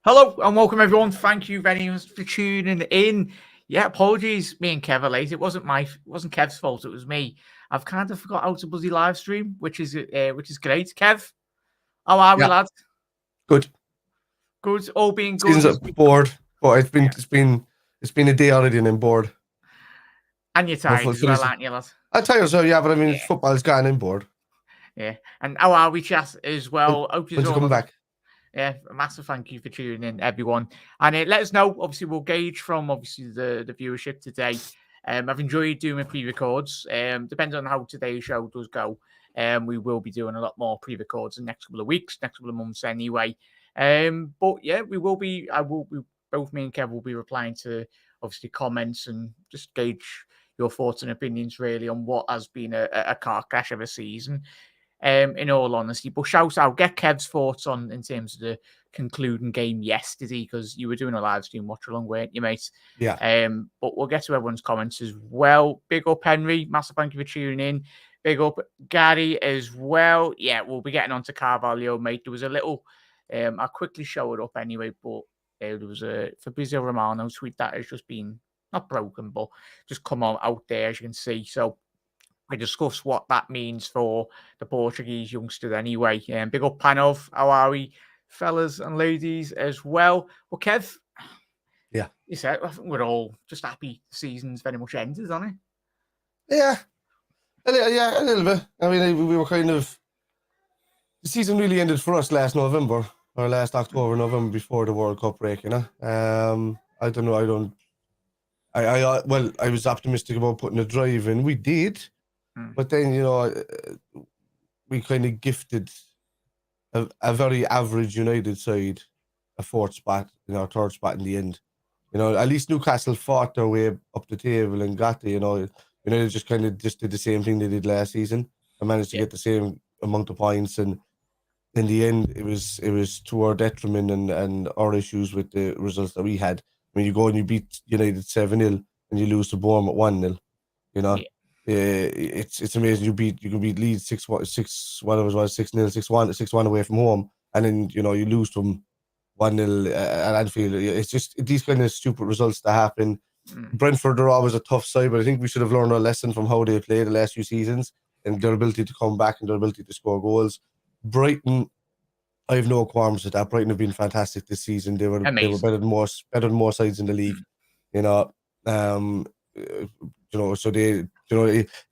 Hello and welcome everyone. Thank you very much for tuning in. Yeah, apologies, me and Kev are late. It wasn't Kev's fault. It was me. I've kind of forgot how to bloody live stream, which is great. Kev, how are we, lads? Good. Good. All being good. Season's bored, but it's been a day already, and I'm bored. And you're tired as well, aren't you, lad? I'm tired, so yeah, but I mean, football's gone and bored. Yeah. And how are we, chat, as well? Hope you're coming back. Yeah, a massive thank you for tuning in, everyone. And let us know. Obviously, we'll gauge from the viewership today. I've enjoyed doing my pre-records. Depending on how today's show does go, we will be doing a lot more pre-records in the next couple of weeks, next couple of months anyway. But yeah, both me and Kev will be replying to obviously comments and just gauge your thoughts and opinions really on what has been a car crash of a season. In all honesty, but shout out, get Kev's thoughts on in terms of the concluding game yesterday, because you were doing a live stream watch along, weren't you, mate? Yeah. But we'll get to everyone's comments as well. Big up Henry, massive thank you for tuning in. Big up Gary as well. Yeah, we'll be getting on to Carvalho, mate. There was a little, I'll quickly show it up anyway, but there was a Fabrizio Romano tweet that has just been not broken, but just come out there, as you can see. So I discuss what that means for the Portuguese youngster anyway. Big up Panov, how are we, fellas and ladies as well? Well, Kev, yeah, you said I think we're all just happy the season's very much ended, isn't it? Yeah, a little bit. I mean, we were kind of, the season really ended for us last October, November, before the World Cup break, you know. I don't know. I was optimistic about putting a drive in. We did. But then, you know, we kind of gifted a very average United side a fourth spot, third spot in the end. You know, at least Newcastle fought their way up the table and got there, United just kind of did the same thing they did last season and managed to get the same amount of points. And in the end, it was to our detriment and our issues with the results that we had. I mean, you go and you beat United 7-0 and you lose to Bournemouth 1-0, you know. Yeah. It's amazing. You can beat Leeds 6-1, 6-1 away from home, and then you lose them 1-0 at Anfield. It's just these kind of stupid results that happen. Brentford are always a tough side, but I think we should have learned our lesson from how they played the last few seasons and their ability to come back and their ability to score goals. Brighton, I have no qualms with that. Brighton have been fantastic this season. They were better than more sides in the league. So they,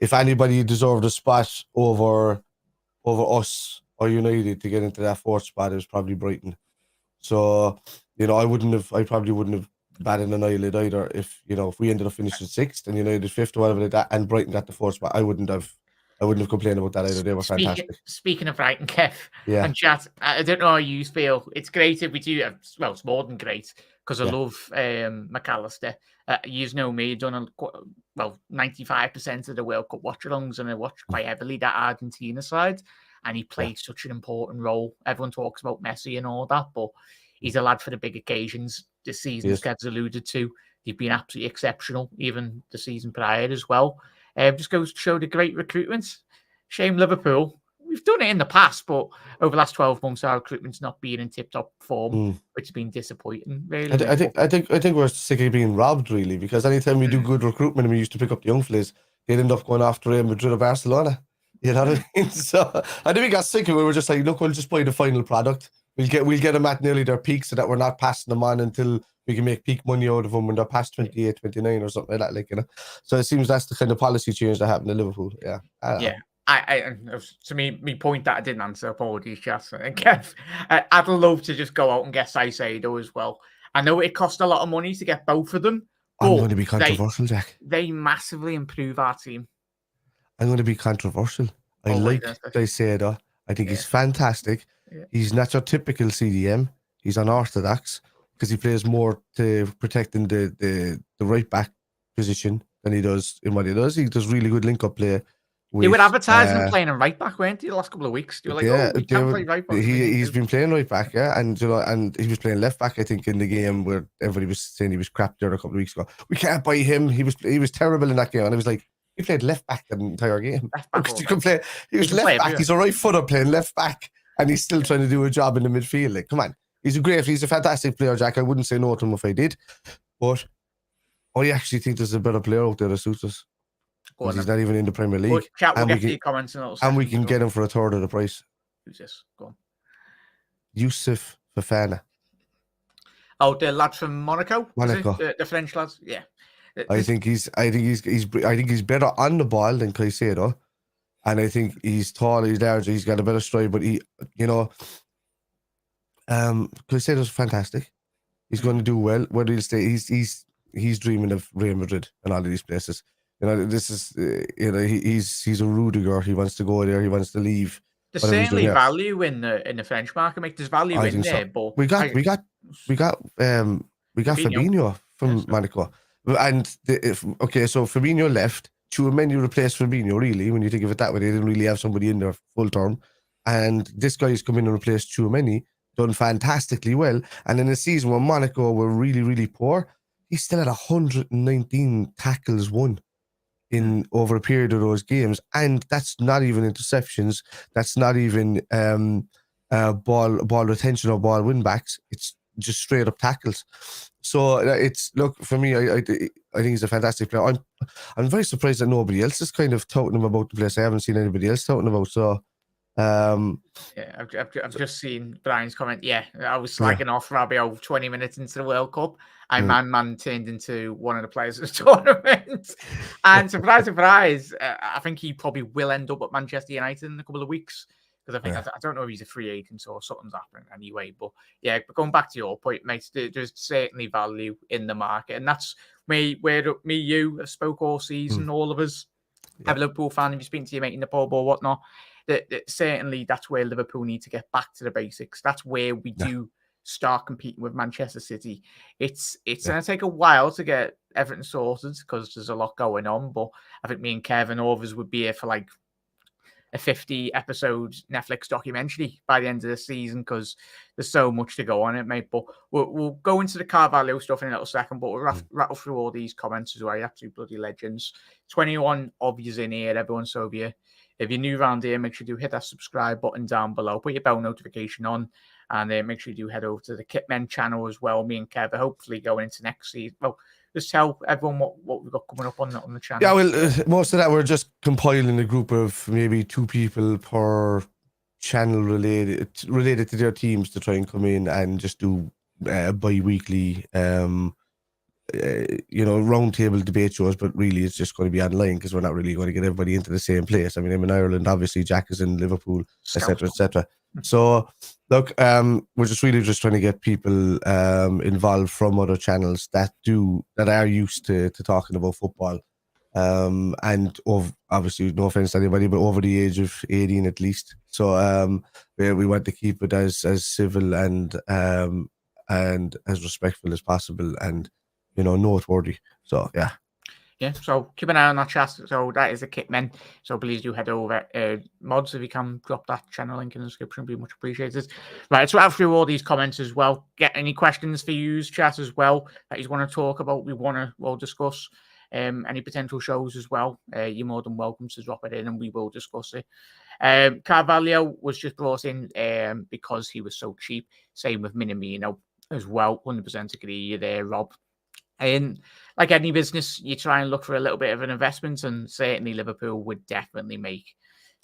if anybody deserved a spot over us or United to get into that fourth spot, it was probably Brighton. So, I probably wouldn't have batted an eyelid either if we ended up finishing sixth and United fifth or whatever like that, and Brighton got the fourth spot. I wouldn't have complained about that either. They were fantastic. Speaking of Brighton, Kev, and chat, I don't know how you feel. It's great if we do. Well, it's more than great because I love McAllister. You know me, done 95% of the World Cup watch-alongs, and I watch quite heavily that Argentina side, and he plays such an important role. Everyone talks about Messi and all that, but he's a lad for the big occasions. This season, as Kev's alluded to, he's been absolutely exceptional, even the season prior as well. Just goes to show the great recruitment. Shame Liverpool. We've done it in the past, but over the last 12 months, our recruitment's not been in tip-top form, which has been disappointing, really. I think we're sick of being robbed, really, because anytime we do good recruitment and we used to pick up the young fellas, they'd end up going after Real Madrid or Barcelona. You know what I mean? So I think we got sick of it. We were just like, look, we'll just buy the final product. We'll get them at nearly their peak so that we're not passing them on until we can make peak money out of them when they're past 28, 29 or something like that. So it seems that's the kind of policy change that happened in Liverpool. Yeah. I to me, point that I didn't answer. Apologies, Jess. And Kev, I'd love to just go out and get Saicedo as well. I know it cost a lot of money to get both of them. I'm going to be controversial, Jack. They massively improve our team. I'm going to be controversial. I like Saicedo. I think he's fantastic. Yeah. He's not your typical CDM. He's unorthodox because he plays more to protecting the right back position than he does in what he does. He does really good link-up play. They were advertising him playing in right back, weren't they, the last couple of weeks? They were like, we can't play right back. He's been playing right back, and he was playing left back, I think, in the game where everybody was saying he was crap there a couple of weeks ago. We can't buy him. He was terrible in that game, and I was like, he played left back the entire game. He was left back. He's a right footer playing left back, and he's still trying to do a job in the midfield. Like, come on, He's a fantastic player, Jack. I wouldn't say no to him if I did, but I actually think there's a better player out there that suits us. Because he's not even in the Premier League. We'll get to your comments in a little second. And we can get him for a third of the price. Who's this? Go on. Yusuf Fofana. Oh, the lad from Monaco. Monaco. The French lads. Yeah. I think he's better on the ball than Caicedo, and I think he's taller, he's larger, he's got a better stride. But Caicedo's fantastic. He's going to do well. Whether he'll stay, he's dreaming of Real Madrid and all of these places. This is he's a Rudiger. He wants to go there. He wants to leave. There's certainly value in the French market. Mate. There's value in there, so. But we got Fabinho from Monaco, and so Fabinho left. Tchouaméni replaced Fabinho. Really, when you think of it that way, they didn't really have somebody in there full term, and this guy's come in and replaced Tchouaméni, done fantastically well. And in a season where Monaco were really, really poor, he still had 119 tackles won in over a period of those games, and that's not even interceptions. That's not even ball retention or ball win backs. It's just straight up tackles. So for me, I think he's a fantastic player. I'm very surprised that nobody else is kind of touting him about the place. I haven't seen anybody else touting him about. So. I've just seen Brian's comment. Yeah, I was slagging off Rabiot 20 minutes into the World Cup. And man turned into one of the players of the tournament. And surprise, I think he probably will end up at Manchester United in a couple of weeks. Because I think I don't know if he's a free agent or something's happening anyway. But yeah, but going back to your point, mate, there's certainly value in the market, and that's you have spoke all season, all of us. Have a Liverpool fan, if you speak to your mate in the pub or whatnot. That certainly that's where Liverpool need to get back to the basics. That's where we do start competing with Manchester City. It's going to take a while to get everything sorted because there's a lot going on. But I think me and Kevin Overs would be here for like a 50-episode Netflix documentary by the end of the season because there's so much to go on it, mate. But we'll go into the Carvalho stuff in a little second, but we'll rattle through all these comments as well. You're absolute bloody legends. 21 of yous in here, everyone. So if you're new around here, make sure you do hit that subscribe button down below. Put your bell notification on. And make sure you do head over to the Kitmen channel as well. Me and Kev are hopefully going into next season. Well, just tell everyone what we've got coming up on the channel. Yeah, well, most of that we're just compiling a group of maybe 2 people per channel related to their teams to try and come in and just do bi-weekly roundtable debate shows, but really it's just going to be online because we're not really going to get everybody into the same place. I mean, I'm in Ireland, obviously Jack is in Liverpool, etc., etc. So look, we're just trying to get people involved from other channels that are used to talking about football, and obviously no offense to anybody, but over the age of 18 at least. So we want to keep it as civil and as respectful as possible, and noteworthy. So so keep an eye on that chat. So that is the Kitmen. So please do head over. Mods, if you can drop that channel link in the description, be much appreciated. Right, so after all these comments as well, get any questions for you, chat as well, that you want to talk about, we'll discuss. Any potential shows as well, you're more than welcome to drop it in and we will discuss it. Carvalho was just brought in because he was so cheap. Same with Minamino as well. 100% agree there, Rob. And like any business, you try and look for a little bit of an investment, and certainly Liverpool would definitely make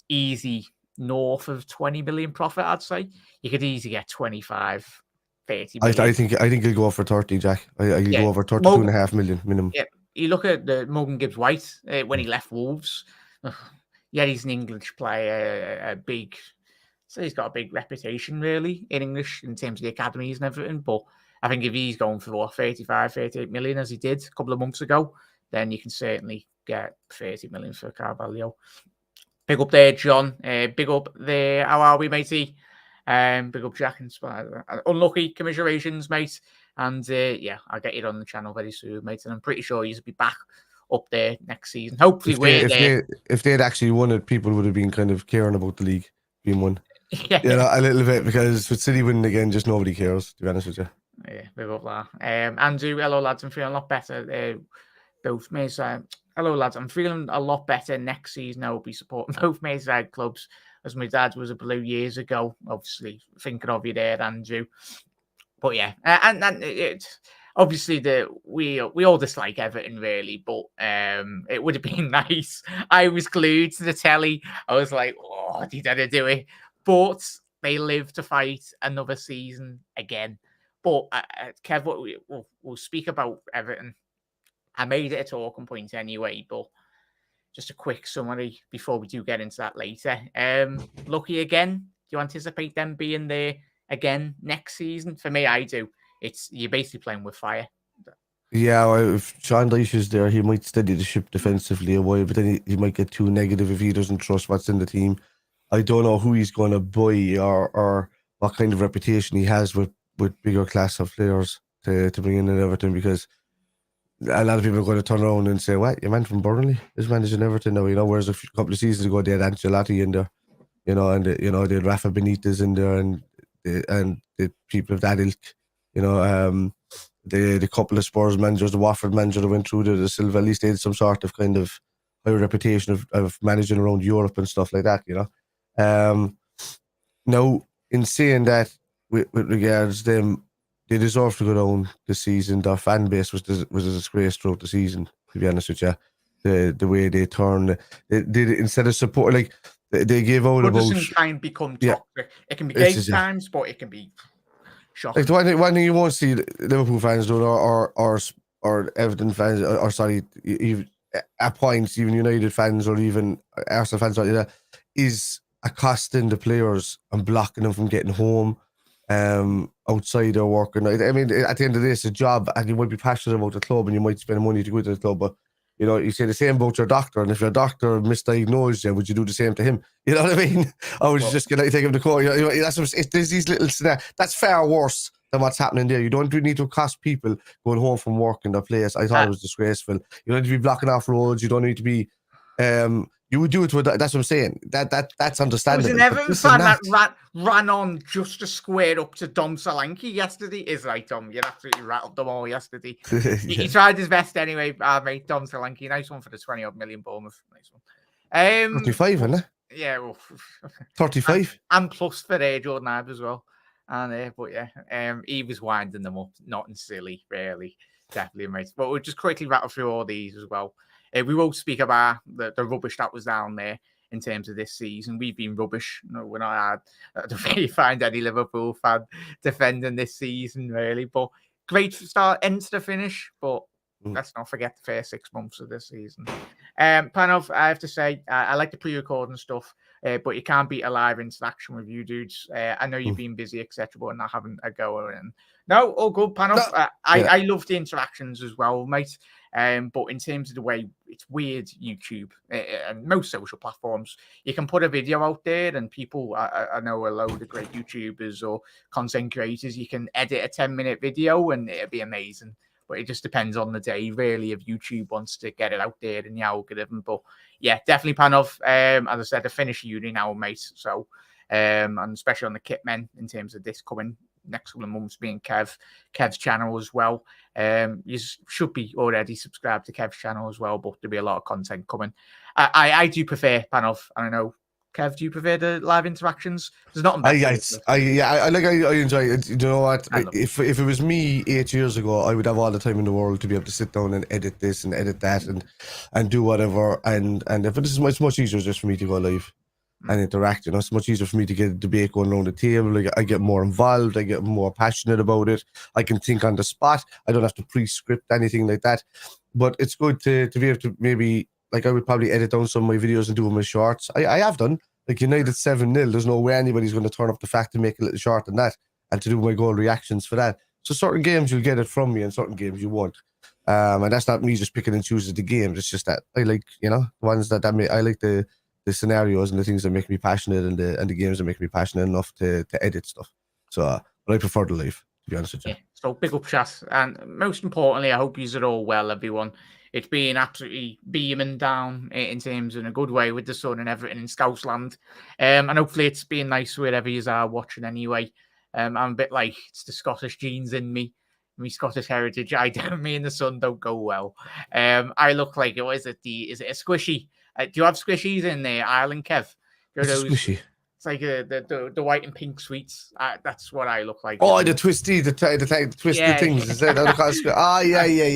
easy north of 20 million profit, I'd say. You could easily get 25, 30 million. I think he'll go for 30, Jack. He'll go over 32.5 million minimum. Yeah, you look at the Morgan Gibbs-White when he left Wolves. Yeah, he's an English player, so he's got a big reputation, really, in English in terms of the academies and everything, but I think if he's going for 35, 38 million, as he did a couple of months ago, then you can certainly get 30 million for Carvalho. Big up there, John. Big up there. How are we, matey? Big up, Jack and Spider. Unlucky commiserations, mate. And I'll get you on the channel very soon, mate. And I'm pretty sure you'll be back up there next season. Hopefully, if they'd actually won it, people would have been kind of caring about the league being won. A little bit, because with City winning again, just nobody cares, to be honest with you. Yeah, big up that. Andrew, hello lads, I'm feeling a lot better. Both Merseyside. Hello lads, I'm feeling a lot better next season. I will be supporting both Merseyside clubs, as my dad was a Blue years ago. Obviously, thinking of you there, Andrew. But yeah, and obviously we all dislike Everton really, but it would have been nice. I was glued to the telly. I was like, oh, did they do it? But they live to fight another season again. But Kev, we'll speak about Everton. I made it a talking point anyway, but just a quick summary before we do get into that later. Lucky again. Do you anticipate them being there again next season? For me, I do. You're basically playing with fire. Yeah, well, if Sean Dyche is there, he might steady the ship defensively a while, but then he might get too negative if he doesn't trust what's in the team. I don't know who he's going to buy or what kind of reputation he has with bigger class of players to bring in at Everton, because a lot of people are going to turn around and say, "What, your man from Burnley is managing Everton now?" Whereas a couple of seasons ago they had Ancelotti in there, and they had Rafa Benitez in there, and the people of that ilk, the couple of Spurs managers, the Watford manager that went through the Silva, at least they had some sort of kind of high reputation of managing around Europe and stuff like that, Now, in saying that, with regards them, they deserve to go down this season. Their fan base was a disgrace throughout the season, to be honest with you. The way they turned, they instead of support, like they gave out about. Goodison can become toxic. It can be great times, but it can be shocking. Like the one thing you won't see Liverpool fans doing, or Everton fans, or sorry, even at points, even United fans or even Arsenal fans, like that, is accosting the players and blocking them from getting home, outside their work. And I mean, at the end of the day, it's a job, and you might be passionate about the club, and you might spend money to go to the club, but you say the same about your doctor, and if your doctor misdiagnosed you, would you do the same to him? You know what I mean? Or would you just take him to court? There's these little scenarios. That's far worse than what's happening there. You don't need to accost people going home from work in their place. I thought it was disgraceful. You don't need to be blocking off roads. You don't need to be. You would do it to. That's what I'm saying. That's understandable. There was an Everton fan that ran on just to square up to Dom Solanke yesterday. Is right, Dom. You absolutely rattled them all yesterday. He tried his best anyway, mate. Dom Solanke, nice one for the 20-odd million Bournemouth. Nice one. 35, isn't it? Yeah, well, 35, and plus for Jordan Ibe as well. And but yeah, he was winding them up, nothing silly, really, definitely, mate. But we'll just quickly rattle through all these as well. We won't speak about the rubbish that was down there in terms of this season. We've been rubbish. No, we're not hard. I don't really find any Liverpool fan defending this season, really. But great start, end to the finish. But let's not forget the first 6 months of this season. Panov, I have to say, I like the pre-recording stuff, but you can't beat a live interaction with you dudes. I know you've been busy, etc., but not having a go. And no, all good, Panov. No, I love the interactions as well, mate. But in terms of the way it's weird, YouTube and most social platforms, you can put a video out there and people, I know a load of great YouTubers or content creators, you can edit a 10-minute video and it'll be amazing. But it just depends on the day, really, if YouTube wants to get it out there in the algorithm. But yeah, definitely Panov. As I said, I finished uni now, mate. So, and especially on the kit men in terms of this coming next couple of months being Kev's channel as well. You should be already subscribed to Kev's channel as well, but there'll be a lot of content coming. I do prefer Panov. I don't know, Kev, do you prefer the live interactions? There's nothing better. I enjoy it. You know what? If it was me 8 years ago, I would have all the time in the world to be able to sit down and edit this and edit that and do whatever. And if it's much easier just for me to go live and interact. It's much easier for me to get a debate going around the table. Like, I get more involved. I get more passionate about it. I can think on the spot. I don't have to pre-script anything like that. But it's good to be able to maybe. Like, I would probably edit down some of my videos and do them as shorts. I have done. Like, United 7-0, there's no way anybody's going to turn up the fact to make a little short than that and to do my goal reactions for that. So certain games you'll get it from me and certain games you won't. And that's not me just picking and choosing the games. It's just that I like, the ones that I like the scenarios and the things that make me passionate and the games that make me passionate enough to edit stuff. So, but I prefer the live, to be honest with you. Yeah, so big up chat. And most importantly, I hope you're all well, everyone. It's been absolutely beaming down in terms in a good way with the sun and everything in Scousland. And hopefully it's been nice wherever you are watching anyway. I'm a bit like, it's the Scottish genes in me. My Scottish heritage. Me and the sun don't go well. I look like, is it a squishy? Do you have squishies in there, Ireland, Kev? Squishy. It's like the white and pink sweets. That's what I look like. Oh, the twisty, the twisted things. Is that yeah.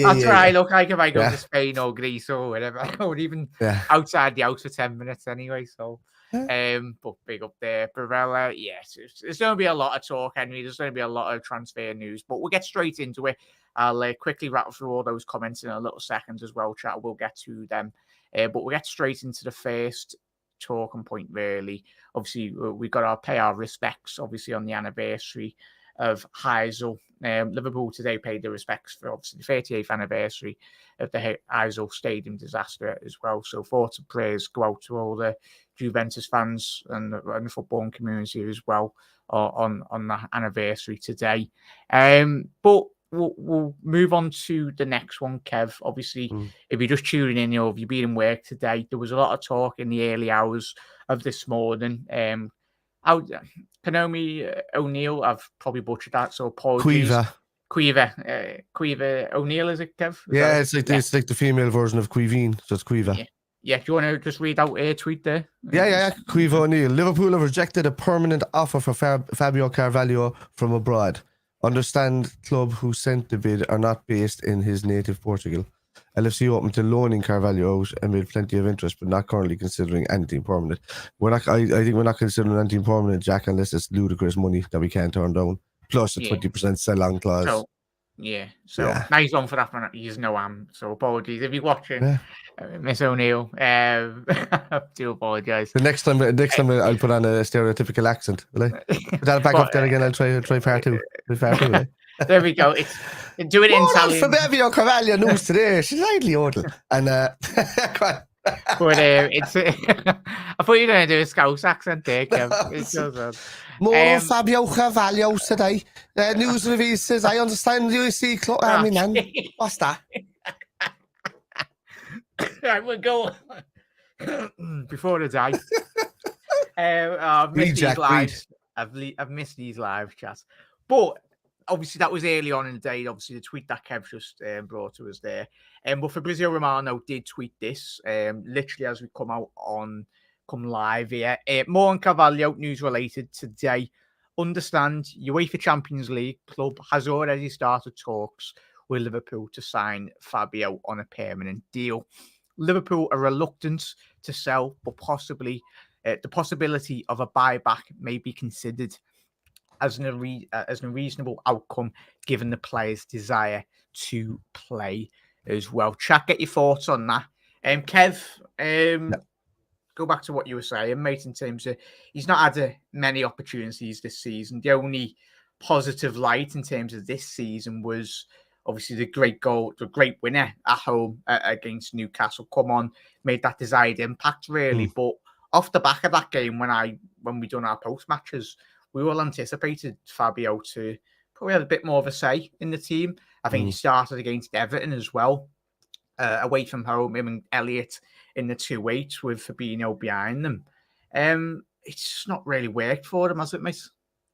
That's what I look like if I go to Spain or Greece or whatever, or even outside the house for 10 minutes anyway. So, but big up there, Barella. Yes, there's going to be a lot of talk, Henry. There's going to be a lot of transfer news, but we'll get straight into it. I'll quickly rattle through all those comments in a little second as well, chat. We'll get to them, but we'll get straight into the first talking point, really. Obviously, we got to pay our respects, obviously, on the anniversary of Heysel. Liverpool today paid their respects for, obviously, the 38th anniversary of the Heysel Stadium disaster as well. So thoughts and prayers go out to all the Juventus fans and the footballing community as well on the anniversary today. But we'll move on to the next one, Kev. Obviously, if you're just tuning in, or if you've been in work today, there was a lot of talk in the early hours of this morning. Panomi O'Neill, I've probably butchered that, so apologies. Quiva O'Neill, is it, Kev? It's like the female version of Quivine, so it's Quiva. Yeah, do you want to just read out a tweet there? Yeah. Quiva O'Neill. Liverpool have rejected a permanent offer for Fabio Carvalho from abroad. Understand club who sent the bid are not based in his native Portugal. LFC open to loaning Carvalho out amid plenty of interest, but not currently considering anything permanent. I think we're not considering anything permanent, Jack, unless it's ludicrous money that we can't turn down. Plus a 20% sell-on clause. Nice one for that one. He's no so apologies if you're watching, Miss O'Neill. I do apologise. The next time I'll put on a stereotypical accent. Will I? Put that back up there again. I'll try part two. There we go. Do it in Italian. Fabio Carvalho news today. She's slightly yodel. And but it's. I thought you were going to do a Scouse accent there, Kev. It's so more Fabio Carvalho today. News release says, I understand you see Club Army, man. What's that? Right, we'll go before the day. I've missed these lives. I've missed these live chats. But obviously, that was early on in the day. Obviously, the tweet that Kev just brought to us there. But Fabrizio Romano did tweet this literally as we come live here. More on Carvalho, news related today. Understand, UEFA Champions League club has already started talks with Liverpool to sign Fabio on a permanent deal. Liverpool are reluctant to sell, but possibly the possibility of a buyback may be considered as a reasonable outcome given the player's desire to play as well. Chat, get your thoughts on that. Kev, go back to what you were saying, mate, in terms of he's not had many opportunities this season. The only positive light in terms of this season was obviously the great goal, the great winner at home against Newcastle. Come on, made that desired impact, really. But off the back of that game, when we done our post matches, we all anticipated Fabio to probably have a bit more of a say in the team. I think he started against Everton as well, away from home, him and Elliott in the 2-8 with Fabinho behind them. It's just not really worked for him, has it, mate?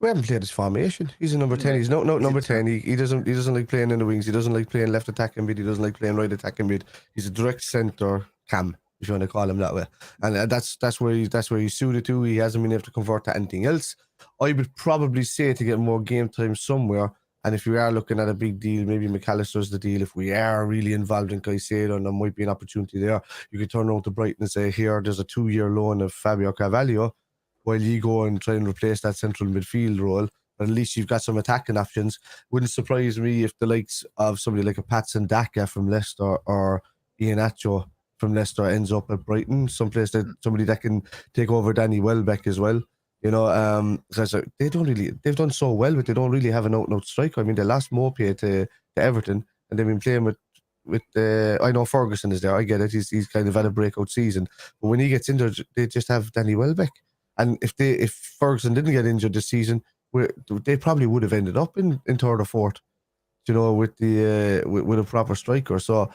We haven't played his formation. He's a number 10. He's no number 10. He doesn't like playing in the wings. He doesn't like playing left attacking mid. He doesn't like playing right attacking mid. He's a direct centre cam, if you want to call him that way. And that's where he's suited to. He hasn't been able to convert to anything else. I would probably say to get more game time somewhere. And if we are looking at a big deal, maybe McAllister's the deal. If we are really involved in Caicedo and there might be an opportunity there, you could turn around to Brighton and say, here, there's a 2-year loan of Fabio Carvalho, while you go and try and replace that central midfield role. But at least you've got some attacking options. Wouldn't surprise me if the likes of somebody like a Patson Daka from Leicester or Iheanacho from Leicester ends up at Brighton, somebody that can take over Danny Welbeck as well. You know, because they've done so well, but they don't really have an out-and-out striker. I mean, they lost Mopé to Everton, and they've been playing with I know Ferguson is there. I get it. He's kind of had a breakout season, but when he gets injured, they just have Danny Welbeck. And if Ferguson didn't get injured this season, they probably would have ended up in third or fourth, you know, with a proper striker. So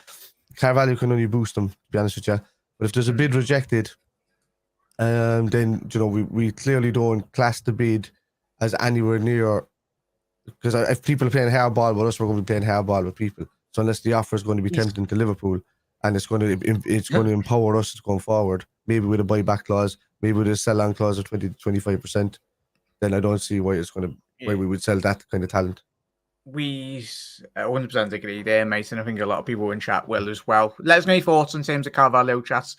Carvalho can only boost them, to be honest with you. But if there's a bid rejected, then, you know, we clearly don't class the bid as anywhere near, because if people are playing hardball with us, we're going to be playing hardball with people. So unless the offer is going to be tempting to Liverpool, and it's going to empower us going forward. Maybe with a buyback clause, maybe with a sell-on clause of 20 to 25%. Then I don't see why why we would sell that kind of talent. We 100% agree there, mate, and I think a lot of people in chat will as well. Let us know your thoughts in terms of Carvalho, chats.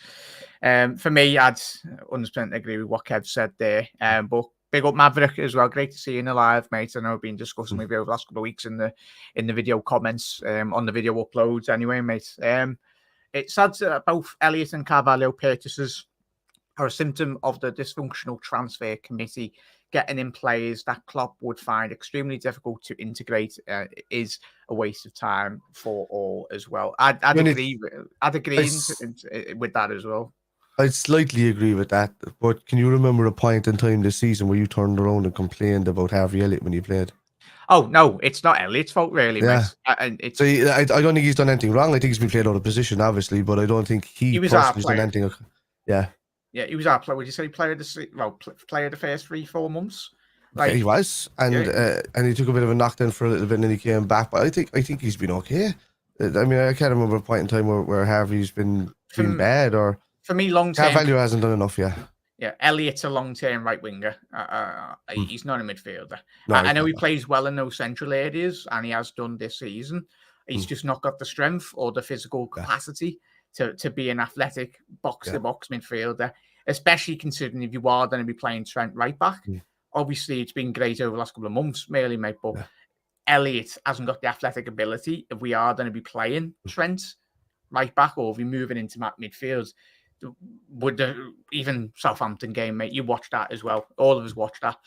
For me, I'd 100% agree with what Kev said there. But big up Maverick as well. Great to see you in the live, mate. I know I've been discussing with you over the last couple of weeks in the video comments, on the video uploads anyway, mate. It's sad that both Elliott and Carvalho purchases are a symptom of the dysfunctional transfer committee. Getting in players that Klopp would find extremely difficult to integrate is a waste of time for all as well. I'd agree with that as well. I'd slightly agree with that, but can you remember a point in time this season where you turned around and complained about Harvey Elliott when he played? Oh, no, it's not Elliott's fault, really, mate. So I don't think he's done anything wrong. I think he's been played out of position, obviously, but I don't think he personally done anything. Yeah. Yeah, he was our player. Would you say player of the first 3-4 months? Like, he was, and he took a bit of a knockdown for a little bit, and then he came back. But I think he's been okay. I mean, I can't remember a point in time where Harvey's been bad, or for me, long term. Carvalho hasn't done enough yet. Yeah, Elliott's a long-term right winger. He's not a midfielder. No, I know he plays well in those central areas, and he has done this season. He's just not got the strength or the physical capacity to be an athletic box-to-box midfielder, especially considering if you are going to be playing Trent right back. Obviously, it's been great over the last couple of months, merely, mate, but Elliott hasn't got the athletic ability if we are going to be playing Trent right back, or if we're moving into midfield. Would even Southampton game, mate, you watched that as well. All of us watched that.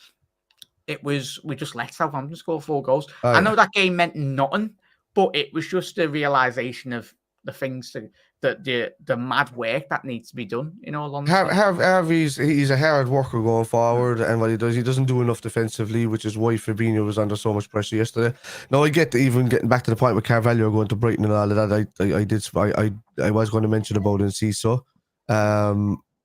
We just let Southampton score 4 goals. I know that game meant nothing, but it was just a realization of the things the mad work that needs to be done, in all honesty. Harvey's he's a hard worker going forward, and what he doesn't do enough defensively, which is why Fabinho was under so much pressure yesterday. Now, I get even getting back to the point with Carvalho going to Brighton and all of that. I was going to mention about Enciso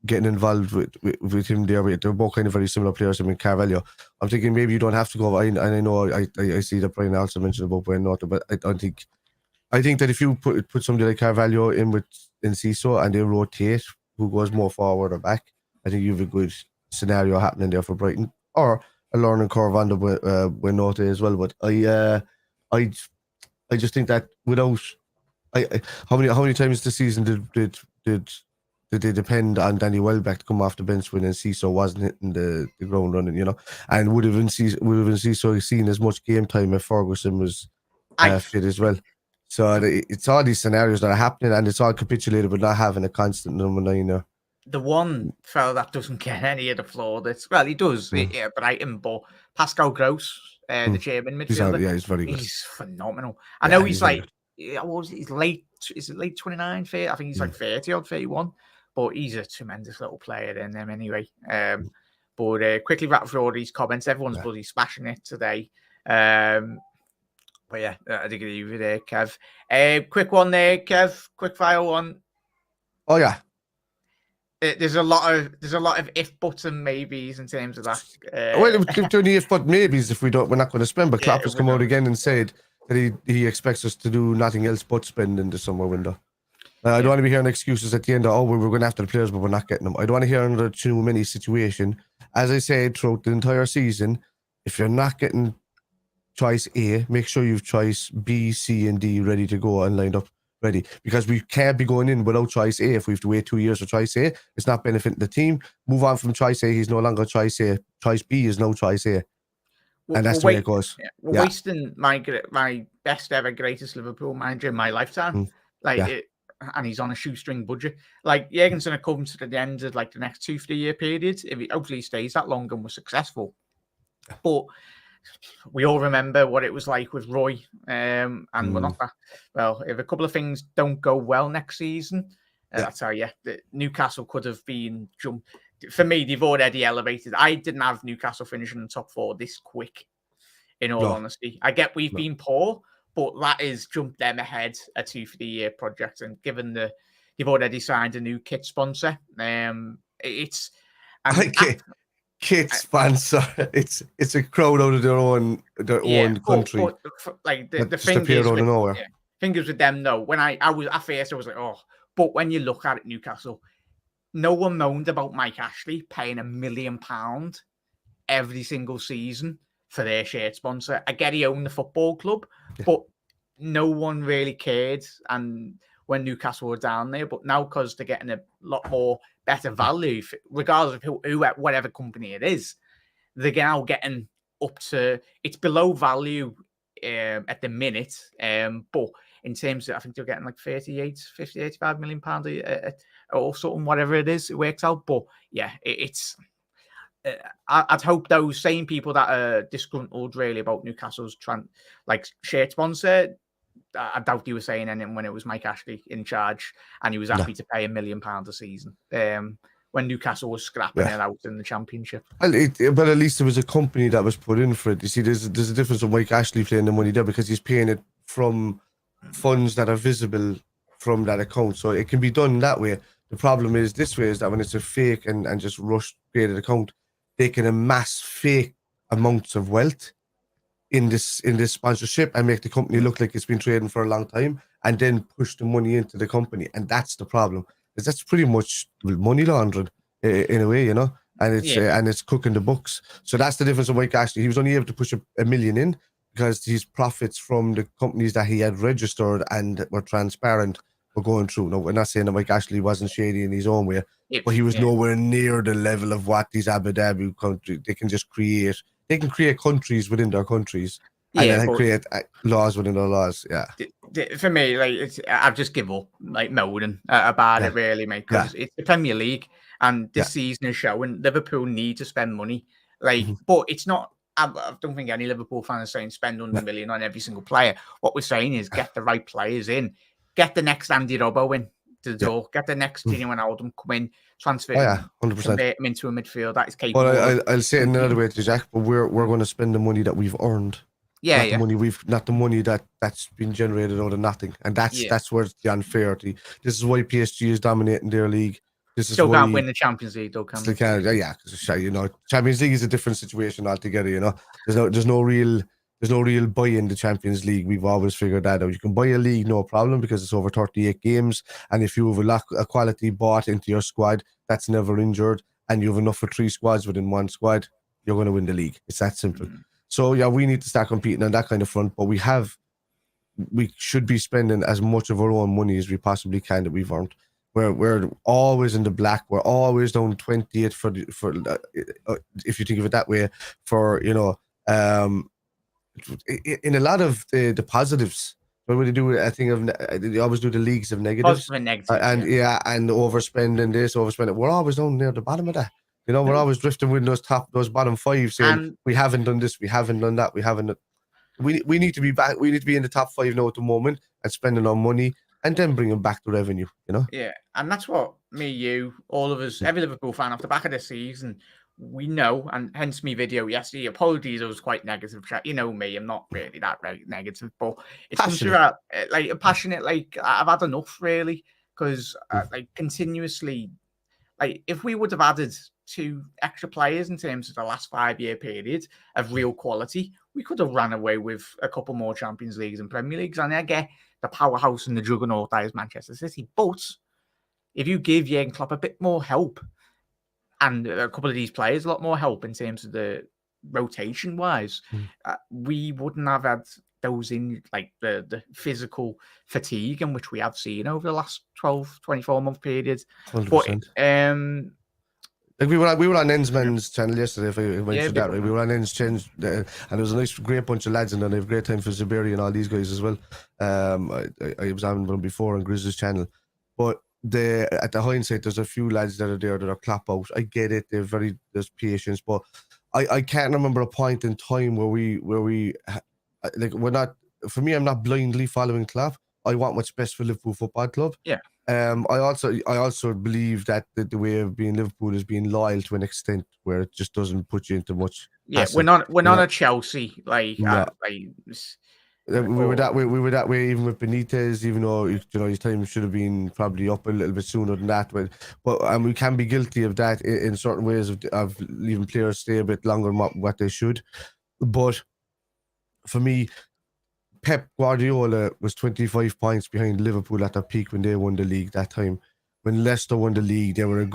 getting involved with him there. They're both kind of very similar players. I mean, Carvalho, I'm thinking maybe you don't have to go. I know I see that Brian also mentioned about Brian Norton, but I think that if you put somebody like Carvalho in with Enciso and they rotate who goes more forward or back, I think you have a good scenario happening there for Brighton, or a learning curve on the Norton as well. But I just think that without how many times this season did they depend on Danny Welbeck to come off the bench when Enciso wasn't hitting the ground running, and would have Enciso seen as much game time if Ferguson was fit as well. So it's all these scenarios that are happening, and it's all capitulated with not having a constant number 9. The one fella that doesn't get any of the floor, he does, Brighton, but Pascal Gross, the German midfielder, he's very good. He's phenomenal. I know he's like, he's late, is it late 29, 30? I think he's like 30 or 31, but he's a tremendous little player in them anyway. But quickly wrap through all these comments. Everyone's bloody smashing it today. But yeah, I'd agree with you, Kev. Quick one there, Kev. Quick fire one. Oh yeah. There's a lot of if buts and maybes in terms of that. Well, it's only if but maybes if we're not going to spend. But Klopp has come out again and said that he expects us to do nothing else but spend in the summer window. I don't want to be hearing excuses at the end of, we're going after the players, but we're not getting them. I don't want to hear another too many situation. As I said throughout the entire season, if you're not getting choice A, make sure you've choice B, C, and D ready to go and lined up ready, because we can't be going in without choice A. If we have to wait 2 years for choice A, it's not benefiting the team. Move on from choice A. He's no longer choice A. Choice B is no choice A. And that's the way it goes. We're wasting my best ever greatest Liverpool manager in my lifetime. And he's on a shoestring budget. Like, Jurgen's going to come to the end of the next 2-3 year period if he hopefully stays that long and was successful. But we all remember what it was like with Roy, and we're not that well. If a couple of things don't go well next season, I tell you, Newcastle could have been jumped. For me, they've already elevated. I didn't have Newcastle finishing in the top 4 this quick, in all honesty. I get we've been poor, but that is jumped them ahead a 2-3 year project. And given they've already signed a new kit sponsor, it's kit sponsor. It's a crowd out of their own country. But the fingers with them, though. When I was at first, I was like, oh, But when you look at it, Newcastle, no one moaned about Mike Ashley paying £1 million every single season for their shirt sponsor. I get he owned the football club, but no one really cared. And when Newcastle were down there, but now because they're getting a lot more better value, regardless of who whatever company it is, they're now getting up to, it's below value at the minute. But in terms of, I think they're getting like 85 million pounds or something, whatever it is, it works out. But yeah, it's. I'd hope those same people that are disgruntled really about Newcastle's shirt sponsor, I doubt he was saying anything when it was Mike Ashley in charge and he was happy to pay £1 million a season. When Newcastle was scrapping it out in the Championship. But at least there was a company that was put in for it. You see, there's a difference of Mike Ashley paying the money there because he's paying it from funds that are visible from that account. So it can be done that way. The problem is this way is that when it's a fake and just rushed created account, they can amass fake amounts of wealth in this sponsorship and make the company look like it's been trading for a long time and then push the money into the company. And that's the problem. Because that's pretty much money laundering in a way, you know, and it's cooking the books. So that's the difference of Mike Ashley. He was only able to push $1 million in because these profits from the companies that he had registered and were transparent were going through. No, we're not saying that Mike Ashley wasn't shady in his own way, but he was nowhere near the level of what these Abu Dhabi countries, they can create countries within their countries and then create laws within their laws. Yeah. For me, I've just given up, moaning about it really, mate, because it's the Premier League and this season is showing Liverpool need to spend money. But it's not, I don't think any Liverpool fan is saying spend 100 million on every single player. What we're saying is get the right players in. Get the next Andy Robbo in to the door. Get the next Gini Wijnaldum come in, transfer him, 100%. Convert him into a midfield that is capable. Well, I'll say it another way to Jack, but we're going to spend the money that we've earned. Not the money that's been generated out of nothing, and that's where the unfairity. This is why PSG is dominating their league. This is still can't win the Champions League, though, can they? Because you know, Champions League is a different situation altogether. You know, there's no real buy in the Champions League. We've always figured that out. You can buy a league, no problem, because it's over 38 games, and if you have a quality bought into your squad that's never injured, and you have enough for 3 squads within one squad, you're going to win the league. It's that simple. So yeah, we need to start competing on that kind of front, but we should be spending as much of our own money as we possibly can that we've earned. We're always in the black. We're always down 20th for if you think of it that way, for, you know, in a lot of the positives. When they do a thing of, they always do the leagues of negatives. Positive and negative, and overspending this, overspending. We're always down near the bottom of that. You know, we're always drifting with those bottom 5, saying we haven't done this, we haven't done that, we haven't. We need to be back. We need to be in the top 5 now at the moment and spending our money and then bringing back the revenue. You know. Yeah, and that's what me, you, all of us, every Liverpool fan off the back of this season, we know, and hence me video yesterday. Apologies, I was quite negative. You know me, I'm not really that very negative, but it's passionate. Passionate. I've had enough really, because continuously, if we would have added 2 extra players in terms of the last 5-year period of real quality, we could have ran away with a couple more Champions Leagues and Premier Leagues. And I get the powerhouse and the juggernaut that is Manchester City, but if you give Jurgen Klopp a bit more help and a couple of these players a lot more help in terms of the rotation wise, we wouldn't have had those in the physical fatigue in which we have seen over the last 12-24 month period. 100%. But we were on Ensman's channel yesterday. If I mentioned that, right? We were on Ens channel, and there was a great bunch of lads, and then they have a great time for Zaberi and all these guys as well. I was on them before on Grizz's channel, but at the hindsight, there's a few lads that are there that are clap out. I get it; there's patience, but I can't remember a point in time where we we're not. For me, I'm not blindly following Klopp. I want what's best for Liverpool Football Club. Yeah. I also believe that the way of being Liverpool is being loyal to an extent where it just doesn't put you into much. Yeah, we're not a Chelsea we were that way. We were that way even with Benitez, even though his time should have been probably up a little bit sooner than that. But we can be guilty of that in certain ways of leaving players stay a bit longer than what they should. But for me, Pep Guardiola was 25 points behind Liverpool at their peak when they won the league that time. When Leicester won the league, they were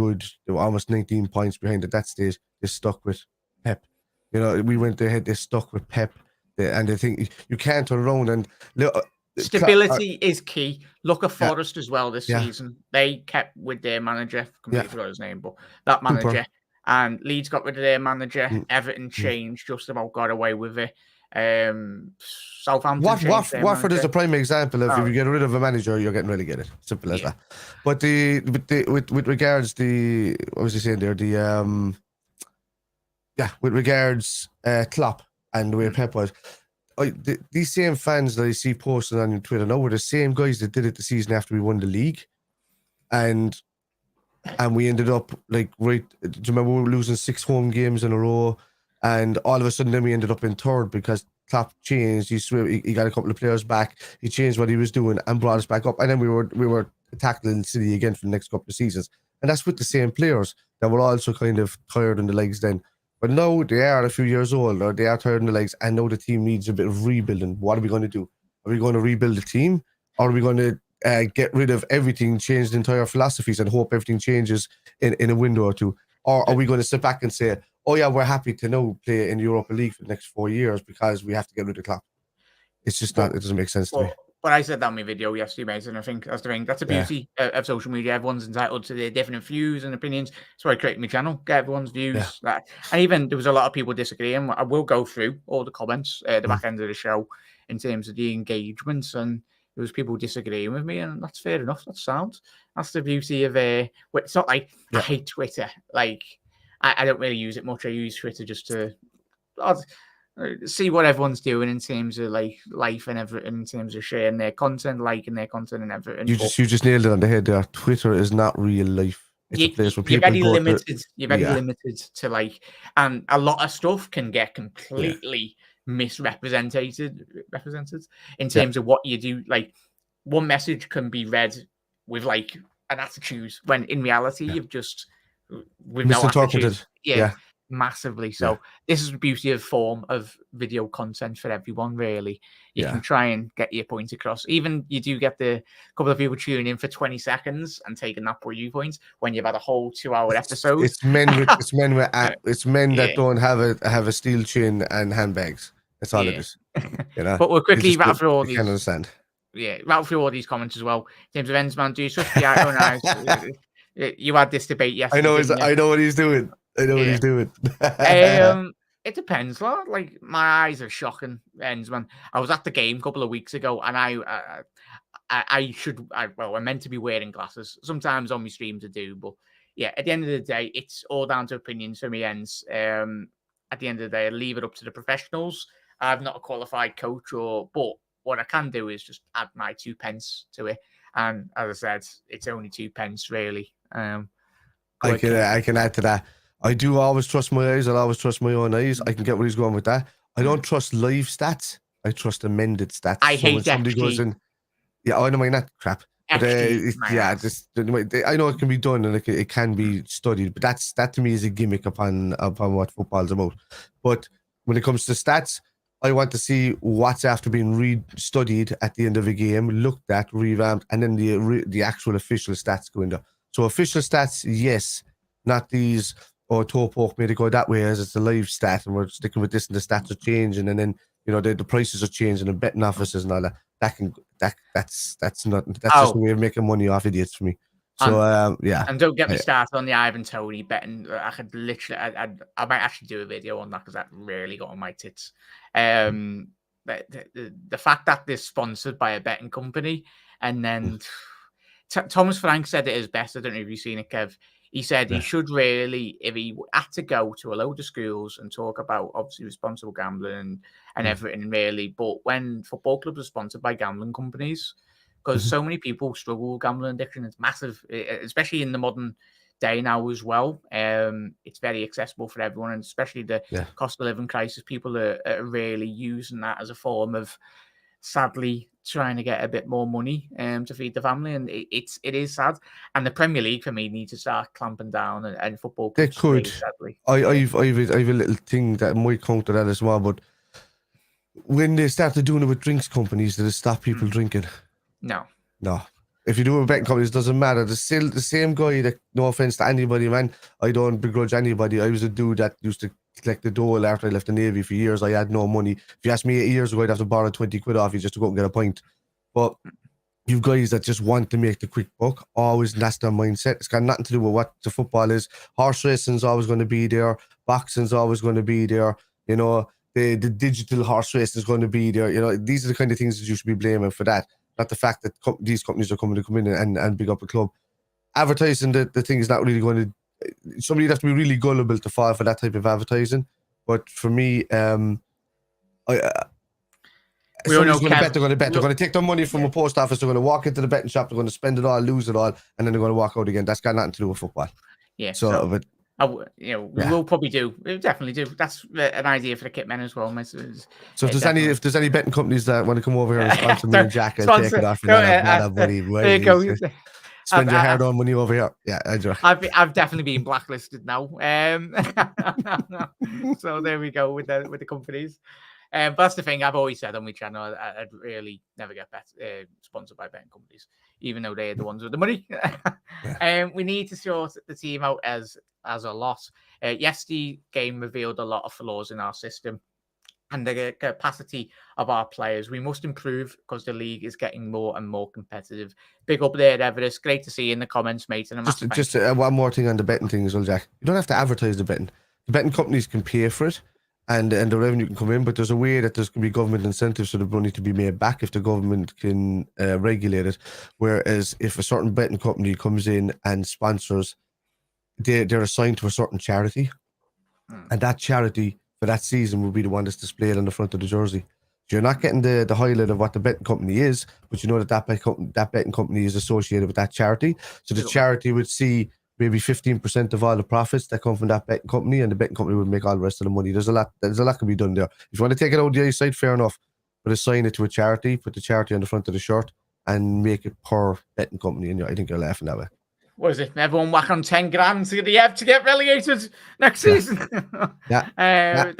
almost 19 points behind at that stage. They stuck with Pep. You know, we went ahead, they stuck with Pep. And they think you can't turn around and stability is key. Look at Forest as well this season. They kept with their manager. Completely forgot his name, but that manager. And Leeds got rid of their manager. Everton changed, just about got away with it. Southampton Watford is a prime example of if you get rid of a manager, you're getting relegated. Simple as that. But with regards what was he saying there? With regards Klopp and the way Pep was, these same fans that I see posted on Twitter now were the same guys that did it the season after we won the league, and we ended up do you remember we were losing 6 home games in a row, and all of a sudden then we ended up in third because Klopp changed. He got a couple of players back. He changed what he was doing and brought us back up, and then we were tackling City again for the next couple of seasons, and that's with the same players that were also kind of tired in the legs then. But now they are a few years old, or they are tired in the legs, and now the team needs a bit of rebuilding. What are we going to do? Are we going to rebuild the team, or are we going to get rid of everything, change the entire philosophies, and hope everything changes in a window or two? Or are we going to sit back and say, oh yeah, we're happy to now play in the Europa League for the next 4 years because we have to get rid of Klopp? It's just not. It doesn't make sense to me. But I said that in my video yesterday, mate, and I think that's the thing. That's the beauty of social media. Everyone's entitled to their different views and opinions. So I created my channel, get everyone's views. And even there was a lot of people disagreeing. I will go through all the comments at the back end of the show in terms of the engagements, and there was people disagreeing with me, and that's fair enough. That's sound. That's the beauty of it's not like I hate Twitter. Like I don't really use it much. I use Twitter just to see what everyone's doing in terms of like life and everything, in terms of sharing their content, liking their content and everything. You just nailed it on the head there. Twitter is not real life. It's a place where people you're very limited to and a lot of stuff can get completely misrepresented in terms of what you do. Like one message can be read with like an attitude when in reality you've just with misinterpreted. No attitude. Massively. So this is the beauty of form of video content for everyone, really. You can try and get your point across. Even you do get the couple of people tuning in for 20 seconds and taking that viewpoint when you've had a whole 2-hour episode. It's men that don't have a steel chin and handbags. That's all it is. You know? But we'll quickly rattle through all these. I can understand. Rattle through all these comments as well. In terms of Ensman, do you trust the own eyes? You had this debate yesterday. I know what he's doing. I know what he's doing. It depends, lad. Like my eyes are shocking, Ensman. I was at the game a couple of weeks ago, and I'm meant to be wearing glasses. Sometimes on my streams I do, but at the end of the day, it's all down to opinions for me, Ends. At the end of the day, I leave it up to the professionals. I'm not a qualified coach, but what I can do is just add my 2 pence to it. And as I said, it's only 2 pence, really. I can add to that. I do always trust my eyes. I'll always trust my own eyes. I can get where he's going with that. I don't trust live stats. I trust amended stats. I hate somebody goes in. I don't mind that crap. But, I know it can be done and it can be studied, but that to me is a gimmick upon what football's about. But when it comes to stats, I want to see what's after being re-studied at the end of a game, looked at, revamped, and then the actual official stats go in there. So official stats, yes, not these. Toe poke made it go that way as it's a live stat, and we're sticking with this, and the stats are changing, and then the prices are changing, and betting offices and all that. That's just a way of making money off idiots for me. So and don't get me started on the Ivan Toney betting. I could literally, I might actually do a video on that because that really got on my tits. The fact that they're sponsored by a betting company, and then Thomas Frank said it as best. I don't know if you've seen it, Kev. He said he should really, if he had to go to a load of schools and talk about obviously responsible gambling and everything, really. But when football clubs are sponsored by gambling companies, because so many people struggle with gambling addiction, it's massive, especially in the modern day now as well. It's very accessible for everyone, and especially the cost of living crisis. People are really using that as a form of, sadly, trying to get a bit more money to feed the family, and it is sad. And the Premier League for me needs to start clamping down, and football. They could. Really, sadly. I've a little thing that might counter that as well, but when they started doing it with drinks companies, did it stop people drinking? No. If you do it with betting companies, it doesn't matter. There's still the same guy that, no offense to anybody, man, I don't begrudge anybody. I was a dude that used to collect the dole after I left the Navy for years. I had no money. If you asked me 8 years ago, I'd have to borrow 20 quid off you just to go and get a pint. But you've guys that just want to make the quick buck, always, and that's their mindset. It's got nothing to do with what the football is. Horse racing's always going to be there. Boxing's always going to be there. You know, the digital horse race is going to be there. You know, these are the kind of things that you should be blaming for that. Not the fact that these companies are coming in and big up a club. Advertising, the thing is not really going to... Somebody'd have to be really gullible to fall for that type of advertising. But for me, we all know going to bet. They're going to bet. They're going to take their money from a post office. They're going to walk into the betting shop. They're going to spend it all, lose it all, and then they're going to walk out again. That's got nothing to do with football. Yeah. So but, we will probably do. We'll definitely do. That's an idea for the kit men as well. So if there's any betting companies that want to come over here and sponsor me and Jack, I'll take it off. There you go. Spend your hard-earned money over here. Yeah, I've definitely been blacklisted now. So there we go with the companies. But that's the thing I've always said on my channel. I'd really never get sponsored by betting companies, even though they're the ones with the money. We need to sort the team out as a lot. Yesterday's game revealed a lot of flaws in our system and the capacity of our players. We must improve because the league is getting more and more competitive. Big up there, Everest. Great to see you in the comments, mate. And just one more thing on the betting thing as well, Jack. You don't have to advertise the betting. The betting companies can pay for it. And the revenue can come in, but there's a way that there's going to be government incentives for the money to be made back if the government can regulate it. Whereas if a certain betting company comes in and sponsors, they're assigned to a certain charity, and that charity for that season will be the one that's displayed on the front of the jersey. So you're not getting the highlight of what the betting company is, but you know that betting company is associated with that charity. So the charity would see maybe 15% of all the profits that come from that betting company, and the betting company would make all the rest of the money. There's a lot can be done there. If you want to take it out the outside, fair enough, but assign it to a charity, put the charity on the front of the shirt, and make it per betting company. And I think you're laughing that way. What is it? Everyone whack on 10 grand to get relegated next season. No. And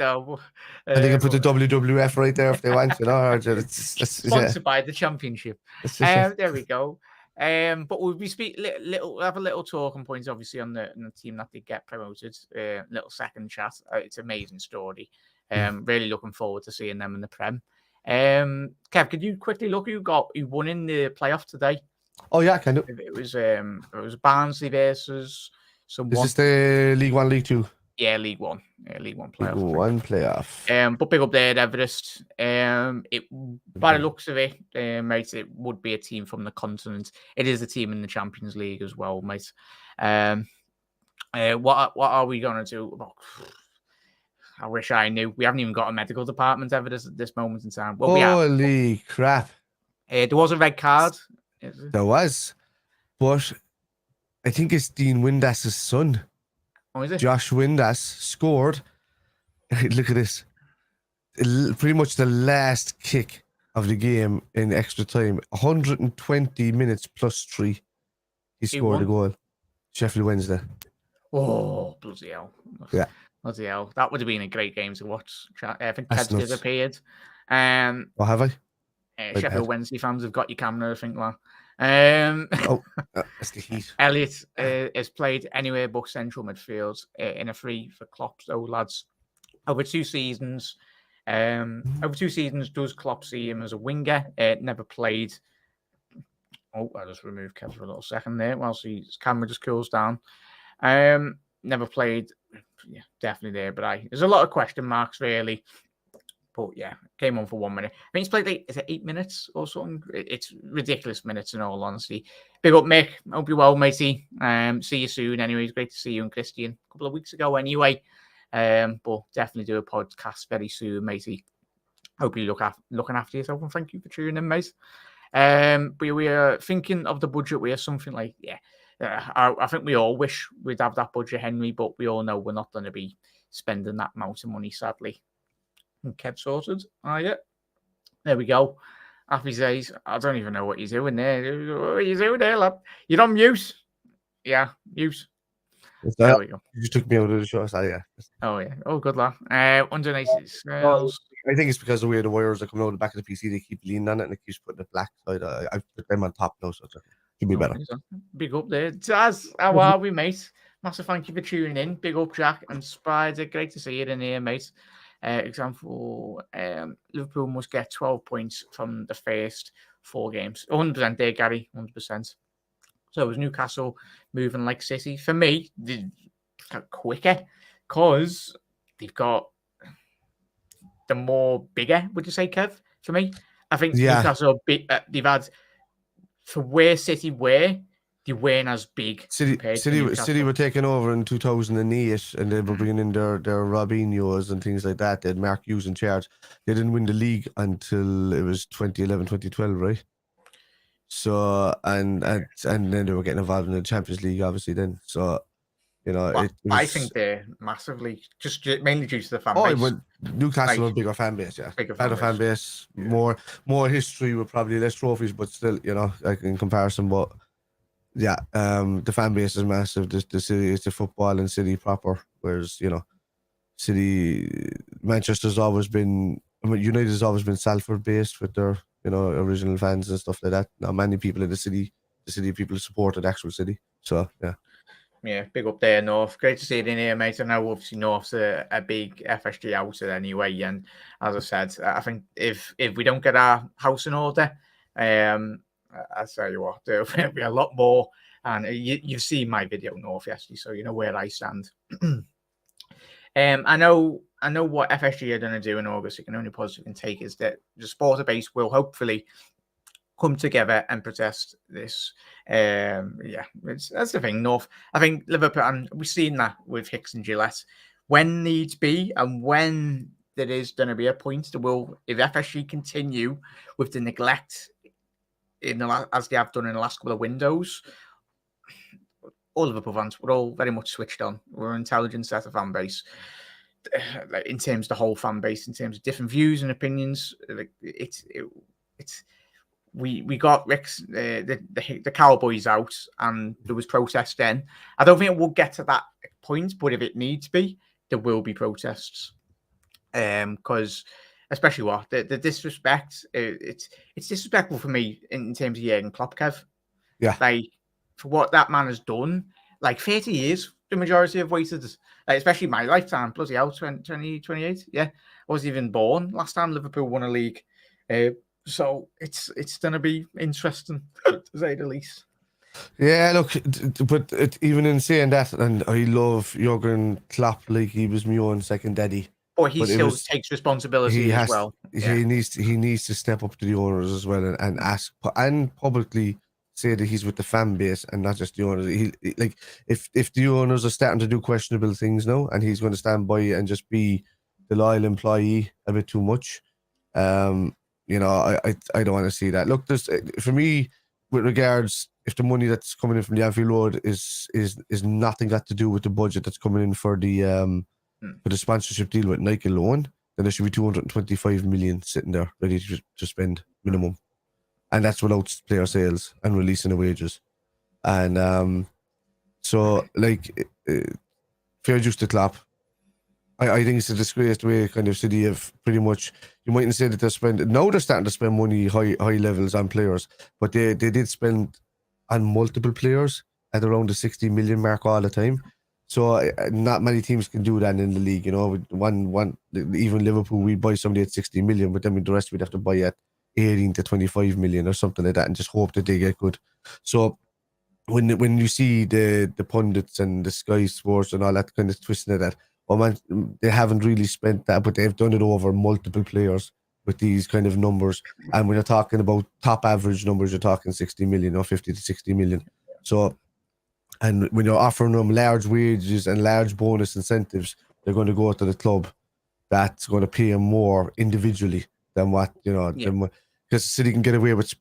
they can put the WWF right there if they want. You know, sponsored by the championship. There we go. But we'll be have a little talking points, obviously, on the team that did get promoted. Little second chat. It's an amazing story. Really looking forward to seeing them in the Prem. Kev, could you quickly look who won in the playoff today? Oh yeah, kind of. It was Barnsley versus someone. Is this the League 1, League 2? Yeah, League 1. League 1 playoff. League 1 playoff. But big up there, Everest. By the looks of it, mate, it would be a team from the continent. It is a team in the Champions League as well, mate. What are we going to do? Oh, I wish I knew. We haven't even got a medical department, Everest, at this moment in time. Well, holy crap. There was a red card. There was. But I think it's Dean Windas's son. Oh, is it? Josh Windass scored. Look at this. Pretty much the last kick of the game in extra time. 120 minutes plus 3. He scored a goal. Sheffield Wednesday. Oh, bloody hell. Yeah. Bloody hell. That would have been a great game to watch. I think Ted's disappeared. Have I? Sheffield Wednesday fans have got your camera, I think, well. That's the heat. Elliot has played anywhere but central midfield in a free for Klopp. So, lads, over 2 seasons, does Klopp see him as a winger? Never played. Oh, I just removed Kev for a little second there whilst his camera just cools down. Never played. Yeah, definitely there, but there's a lot of question marks, really. But yeah, came on for 1 minute. I mean, he's played 8 minutes or something. It's ridiculous minutes, in all honesty. Big up, Mick. Hope you're well, matey. See you soon. Anyway, it's great to see you and Christian a couple of weeks ago. Anyway, but definitely do a podcast very soon, matey. Hope you're looking after yourself, and thank you for tuning in, mate. But we are thinking of the budget. We have something like I think we all wish we'd have that budget, Henry, but we all know we're not going to be spending that amount of money, sadly. And Kev sorted. Oh, yeah. There we go. Happy days. I don't even know what you're doing there. What are you doing there, lad? You're on mute. Yeah, mute. There we go. You just took me out of the show. So yeah. Oh, yeah. Oh, good lad. Underneath. I think it's because the way the wires are coming out the back of the PC, they keep leaning on it and it keeps putting it black. So I've put them on top now, so it should be better. Big up there. Taz, how are we, mate? Massive thank you for tuning in. Big up, Jack and Spider. Great to see you in here, mate. Example, Liverpool must get 12 points from the first 4 games. 100% there, Gary, 100%. So it was Newcastle moving like City. For me, they got quicker because they've got the more bigger, would you say, Kev? For me, I think Newcastle, they've had, for where City were, they weren't as big. City were taken over in 2008 and they were bringing in their Robinhos and things like that. They had Mark Hughes in charge. They didn't win the league until it was 2011, 2012, right? So, and then they were getting involved in the Champions League, obviously, then. So, you know, I think they're massively, just mainly due to the fan base. Newcastle are a bigger fan base, yeah. Better fan base, more history with probably less trophies, but still, you know, like in comparison. But yeah, the fan base is massive. The city is the football and City proper, whereas, you know, Manchester's always been, United's always been Salford based with their, you know, original fans and stuff like that. Now, many people in the city people supported actual City. So, yeah. Yeah, big up there, North. Great to see it in here, mate. I know obviously North's a big FSG outfit anyway, and as I said, I think if we don't get our house in order, I tell you what, there'll be a lot more. And you've seen my video, North, yesterday, so you know where I stand. I know what FSG are going to do in August. You can only positive and take is that the supporter base will hopefully come together and protest this. That's the thing, North. I think Liverpool, and we've seen that with Hicks and Gillette, when needs be and when there is going to be a point that will, if FSG continue with the neglect as they have done in the last couple of windows, all Liverpool fans, we're all very much switched on. We're an intelligent set of fan base. In terms of the whole fan base, in terms of different views and opinions, we got Rick's the Cowboys out, and there was protest then. I don't think it will get to that point, but if it needs to be, there will be protests. Because especially the disrespect, it's disrespectful for me in terms of Jurgen Klopp, Kev. Yeah. Like, for what that man has done, like 30 years, the majority have waited, especially my lifetime, bloody hell, 28. Yeah, I wasn't even born last time Liverpool won a league. So it's going to be interesting, to say the least. Yeah, look, but even in saying that, and I love Jurgen Klopp like he was my own second daddy. But he still takes responsibility as well. He needs to step up to the owners as well and ask and publicly say that he's with the fan base and not just the owners. Like if the owners are starting to do questionable things now, and he's going to stand by and just be the loyal employee a bit too much. You know, I don't want to see that. Look, there's for me, with regards, if the money that's coming in from the Anfield Road is nothing got to do with the budget that's coming in for the sponsorship deal with Nike alone, then there should be 225 million sitting there ready to spend minimum, and that's without player sales and releasing the wages. And so like fair juice to Klopp. I think it's a disgrace the way kind of City have pretty much, you mightn't say that they're starting to spend money high levels on players, but they did spend on multiple players at around the 60 million mark all the time. So not many teams can do that in the league, you know. One even Liverpool, we buy somebody at 60 million, but then with the rest we'd have to buy at 18 to 25 million or something like that and just hope that they get good. So when you see the pundits and the Sky Sports and all that kind of twisting of that, well, man, they haven't really spent that, but they've done it over multiple players with these kind of numbers. And when you're talking about top average numbers, you're talking 60 million or 50 to 60 million. So, and when you're offering them large wages and large bonus incentives, they're going to go to the club that's going to pay them more individually than what, you know, because City can get away with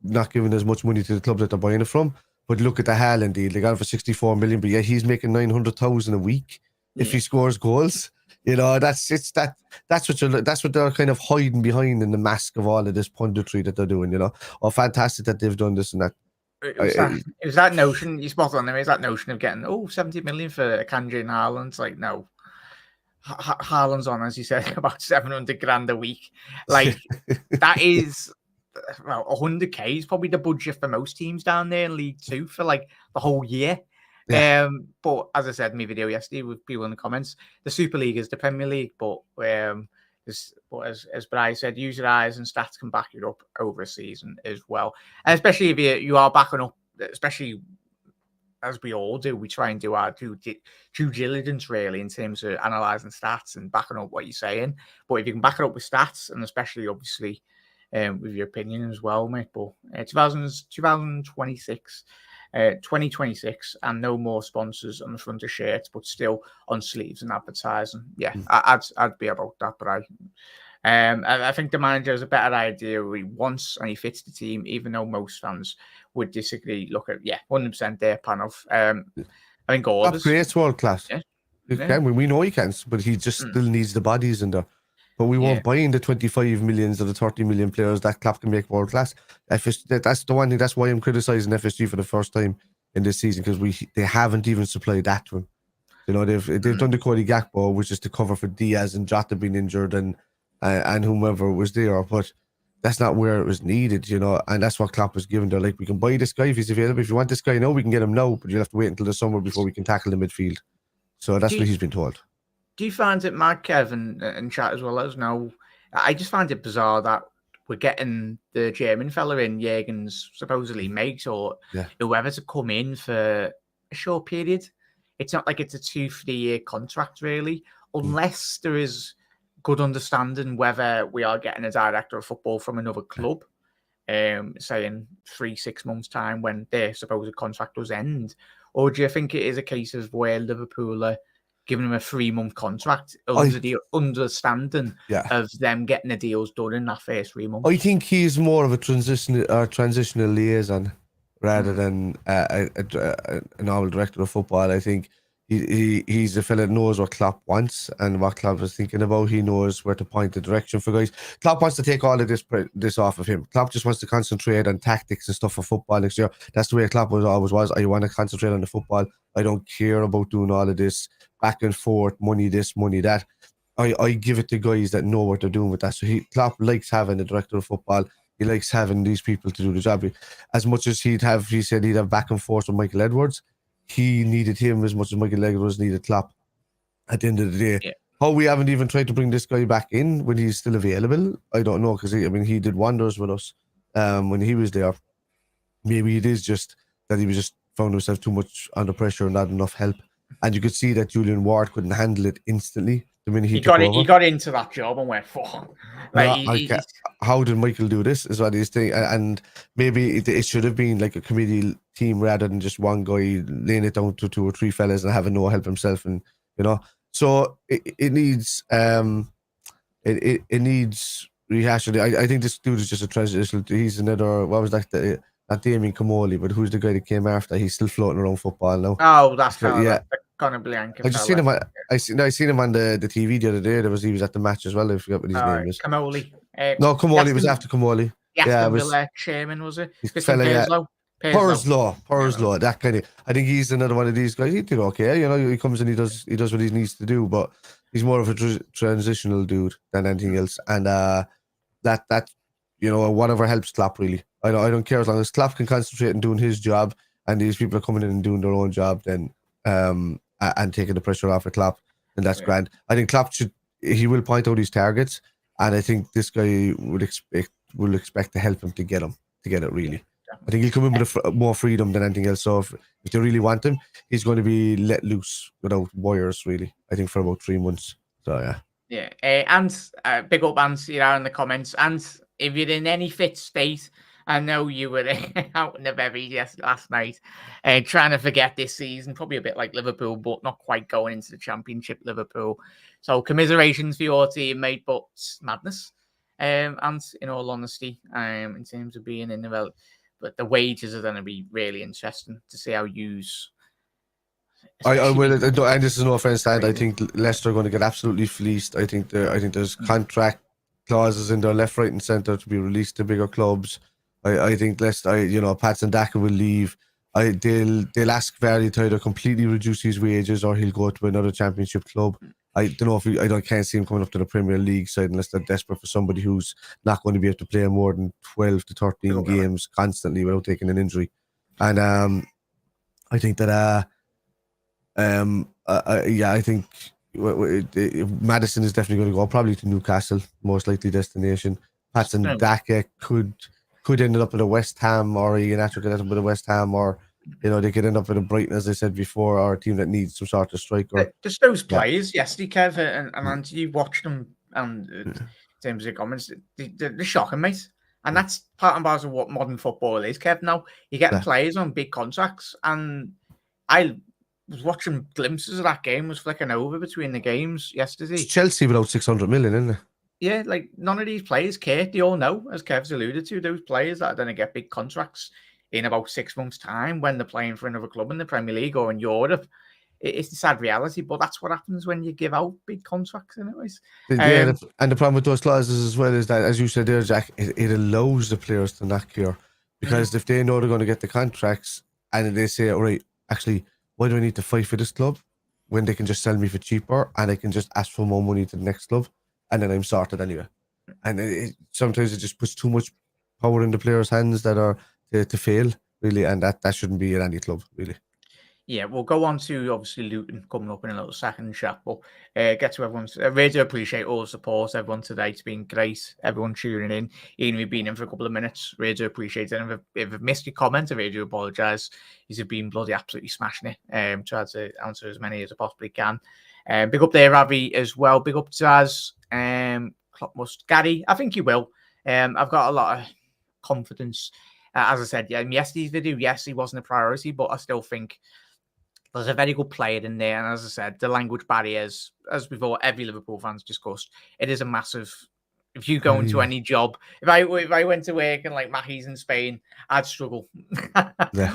not giving as much money to the club that they're buying it from. But look at the Haaland deal. They got it for 64 million, but yeah, he's making 900,000 a week if he scores goals. You know, that's what they're kind of hiding behind in the mask of all of this punditry that they're doing, you know. Oh, fantastic that they've done this and that. It was that notion, you spot on there, is that notion of getting 70 million for Kanji and Haaland. Like, no. Haaland's on, as you said, about 700 grand a week. Like, that is, well, 100k is probably the budget for most teams down there in League Two for like the whole year. Yeah. But as I said in my video yesterday with people in the comments, the Super League is the Premier League, but as Bri said, use your eyes and stats can back you up over a season as well. And especially if you are backing up, especially as we all do, we try and do our due diligence really in terms of analysing stats and backing up what you're saying. But if you can back it up with stats, and especially obviously with your opinion as well, mate. But 2026, 2026, and no more sponsors on the front of shirts, but still on sleeves and advertising. Yeah, I'd be about that, but I think the manager has a better idea what he wants and he fits the team, even though most fans would disagree. Look at 100% their panel. I think all of us. Creates world class. Yeah. We know he can, but he just still needs the bodies in there. But we won't buy in the 25 millions of the 30 million players that Klopp can make world class. That's the one thing. That's why I'm criticising FSG for the first time in this season, because they haven't even supplied that to him. You know, they've done the Cody Gakpo, which is to cover for Diaz and Jota being injured and whomever was there, but that's not where it was needed, you know, and that's what Klopp was given. They're like, we can buy this guy if he's available. If you want this guy now, we can get him now, but you'll have to wait until the summer before we can tackle the midfield. So that's what he's been told. Do you find it mad, Kevin, and chat as well as now? I just find it bizarre that we're getting the German fella in, Jürgen's supposedly mate or whoever, to come in for a short period. It's not like it's a 2-3 year contract, really, unless there is good understanding whether we are getting a director of football from another club, say in 3-6 months' time when their supposed contract does end. Or do you think it is a case of where Liverpool are giving him a 3-month contract under the understanding of them getting the deals done in that first 3 months? I think he's more of a transitional liaison rather than a normal director of football. I think he's a fella that knows what Klopp wants and what Klopp is thinking about. He knows where to point the direction for guys. Klopp wants to take all of this off of him. Klopp just wants to concentrate on tactics and stuff for football next year. That's the way Klopp always was. I want to concentrate on the football. I don't care about doing all of this back and forth, money this, money that. I give it to guys that know what they're doing with that. So Klopp likes having a director of football. He likes having these people to do the job. As much as he said he'd have back and forth with Michael Edwards, he needed him as much as Michael Edwards needed Klopp at the end of the day. Yeah. How we haven't even tried to bring this guy back in when he's still available, I don't know, because he did wonders with us when he was there. Maybe it is just that he was just found himself too much under pressure and not enough help. And you could see that Julian Ward couldn't handle it instantly. The minute he got into that job and went, how did Michael do this? Is what he's thinking. And maybe it should have been like a committee team rather than just one guy laying it down to 2 or 3 fellas and having no help himself. And so it needs it needs rehashing. I think this dude is just a transitional. He's another. What was that? Not Damien Comolli, but who's the guy that came after? He's still floating around football now. Oh, that's kind of Conor Blanca. I just seen him. I seen him on the TV the other day. He was at the match as well. I forgot what his name is. Comolli. No, Comolli was after Comolli. Yeah, it was chairman, was it? Purslow, that kind of. I think he's another one of these guys. He did okay, he comes and he does what he needs to do, but he's more of a transitional dude than anything else. And that whatever helps Klopp really. I don't care as long as Klopp can concentrate on doing his job, and these people are coming in and doing their own job, then and taking the pressure off of Klopp, and that's grand. I think Klopp he will point out his targets, and I think this guy will expect to help him to get it really. I think he'll come in with more freedom than anything else. So if they really want him, he's going to be let loose without wires really. I think for about 3 months. So yeah. And big up Ant, in the comments. And if you're in any fit state, I know you were out in the berries last night, trying to forget this season, probably a bit like Liverpool, but not quite going into the Championship Liverpool. So commiserations for your team, mate, but madness. And in all honesty, in terms of being in the but the wages are going to be really interesting to see how use. And this is no offense, Dan. I think Leicester are going to get absolutely fleeced. I think there's contract clauses in there left, right, and centre to be released to bigger clubs. I think Leicester, Patson Daka will leave. They'll ask Vardy to either completely reduce his wages or he'll go to another Championship club. I don't know if I can't see him coming up to the Premier League side unless they're desperate for somebody who's not going to be able to play more than 12 to 13 games constantly without taking an injury. And I think that I think Maddison is definitely going to go probably to Newcastle, most likely destination. Patson Daka could end up at a West Ham, or Iheanacho could end up at a West Ham, or they could end up at a Brighton, as I said before, or a team that needs some sort of striker. Just those players yesterday, Kev, and Andy, you watched them, and in terms of comments, they're shocking, mate. And that's part and parcel of what modern football is, Kev. Now you're getting players on big contracts, and I was watching glimpses of that game, was flicking over between the games yesterday. It's Chelsea without 600 million, isn't it? Yeah, like none of these players care. They all know, as Kev's alluded to, those players that are going to get big contracts in about 6 months' time when they're playing for another club in the Premier League or in Europe. It's the sad reality, but that's what happens when you give out big contracts, anyways. And the problem with those clauses as well is that, as you said there, Jack, it allows the players to not care, because if they know they're going to get the contracts and they say, all right, actually, why do I need to fight for this club when they can just sell me for cheaper and I can just ask for more money to the next club and then I'm sorted anyway? And sometimes it just puts too much power in the players' hands that are to fail, really, and that shouldn't be at any club, really. Yeah, we'll go on to obviously Luton coming up in a little second, chat, but get to everyone's. I really do appreciate all the support, everyone today. It's been great. Everyone tuning in, even if you've been in for a couple of minutes. Really do appreciate it. And if I've missed your comment, I really do apologise. You've been bloody absolutely smashing it. Tried to answer as many as I possibly can. Big up there, Ravi, as well. Big up to us. Gary, I think you will. I've got a lot of confidence. As I said, yesterday's video, yes, he wasn't a priority, but I still think there's a very good player in there. And as I said, the language barriers, as before, every Liverpool fan's discussed, it is a massive. If you go into any job, if I went to work in like Mackey's in Spain, I'd struggle.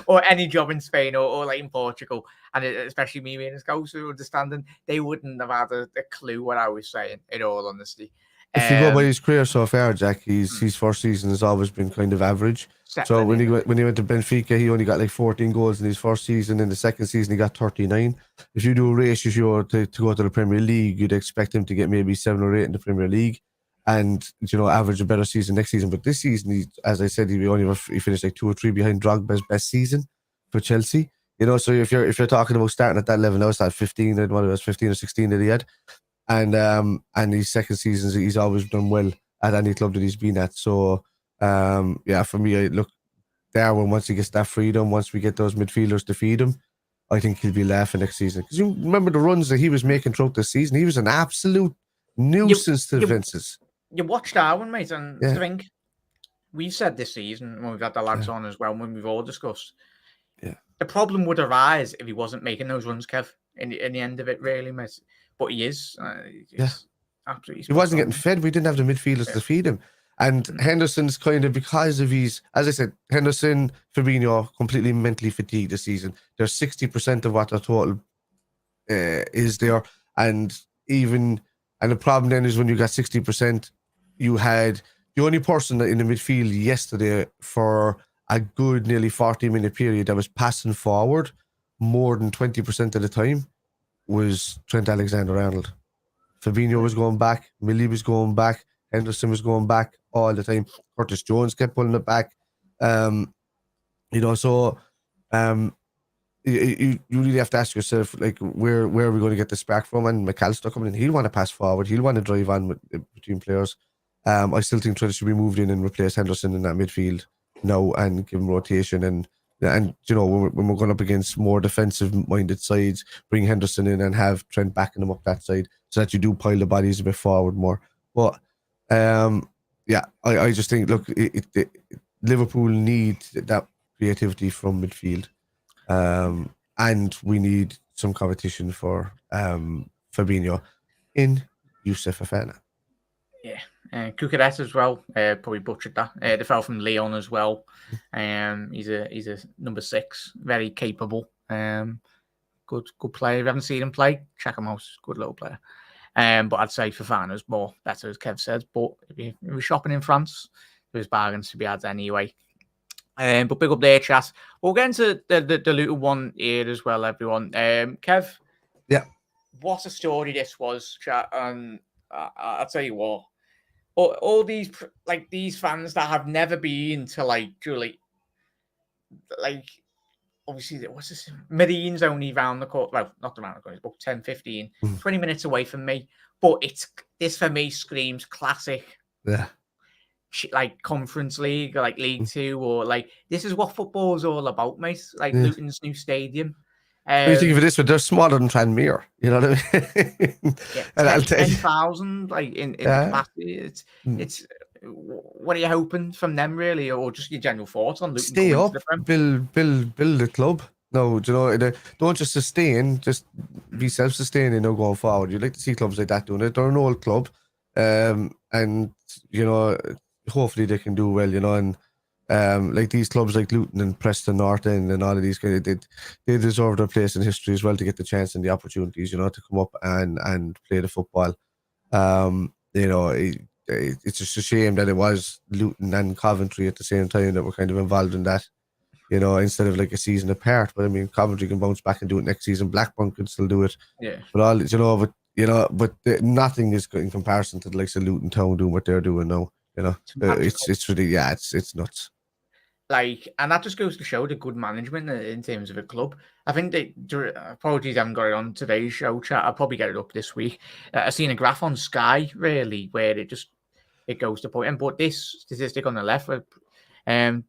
Or any job in Spain or like in Portugal, and especially me being a Scouser, understanding they wouldn't have had a clue what I was saying, in all honesty. If you go by his career so far, Jack, his first season has always been kind of average. So when he went to Benfica, he only got like 14 goals in his first season. In the second season, he got 39. If you do a ratio to go to the Premier League, you'd expect him to get maybe 7 or 8 in the Premier League, and average a better season next season. But this season, as I said, he finished like 2 or 3 behind Drogba's best season for Chelsea. So if you're talking about starting at that level now, it's at 15. What it was, 15 or 16 that he had. And his second seasons, he's always done well at any club that he's been at. So, for me, I look, Darwin, once he gets that freedom, once we get those midfielders to feed him, I think he'll be laughing next season. Because you remember the runs that he was making throughout the season? He was an absolute nuisance to defences. You watched Darwin, mate, and I think we've said this season, when we've had the lads on as well, when we've all discussed, the problem would arise if he wasn't making those runs, Kev, in the end of it, really, mate. But he is. Absolutely. He wasn't getting fed. We didn't have the midfielders to feed him. And Henderson's kind of, because of his, as I said, Henderson, Fabinho, completely mentally fatigued this season. They're 60% of what their total is there. And the problem then is when you got 60%, you had the only person in the midfield yesterday for a good nearly 40-minute period that was passing forward more than 20% of the time was Trent Alexander-Arnold. Fabinho was going back, Millie was going back, Henderson was going back all the time. Curtis Jones kept pulling it back. You really have to ask yourself, like, where are we going to get the spark from? And McAllister coming in, he'll want to pass forward, he'll want to drive on between players. I still think Trent should be moved in and replace Henderson in that midfield now and give him rotation. And when we're going up against more defensive-minded sides, bring Henderson in and have Trent backing him up that side so that you do pile the bodies a bit forward more. But, I just think, look, Liverpool need that creativity from midfield. And we need some competition for Fabinho in Youssef Fofana. Yeah. Cucurella as well, probably butchered that. They fell from Leon as well. He's a number 6, very capable. Good player. If you haven't seen him play, check him out. Good little player. But I'd say Fofana's better, as Kev said. But if you were shopping in France, there's bargains to be had anyway. But big up there, chat. We'll get into the Luton one here as well, everyone. Kev? Yeah. what a story this was, chat. And I'll tell you what, all these these fans that have never been to Julie, obviously, what's this? Marine's only round the corner. Well, not around the corner, it's about 10, 15, 20 minutes away from me. But this for me screams classic. Yeah. Conference League, or League Two, or this is what football is all about, mate. Luton's new stadium. You think of this, but they're smaller than Tranmere. You know what I mean? Yeah, 10,000 in capacity. It's what are you hoping from them, really, or just your general thoughts on Luton? Stay up, build the club. No, do you know, don't just sustain, just be self-sustaining. Going forward, you like to see clubs like that doing it. They're an old club, and hopefully they can do well. And these clubs like Luton and Preston North End and all of these guys, they deserve their place in history as well to get the chance and the opportunities, to come up and play the football. It's just a shame that it was Luton and Coventry at the same time that were kind of involved in that, instead of a season apart. But I mean, Coventry can bounce back and do it next season. Blackburn can still do it. Yeah. But nothing is in comparison to the likes of Luton Town doing what they're doing now. It's really, it's nuts. And that just goes to show the good management in terms of a club. I think apologies, I haven't got it on today's show, chat. I'll probably get it up this week. I've seen a graph on Sky, really, where it goes to point. But this statistic on the left, I'd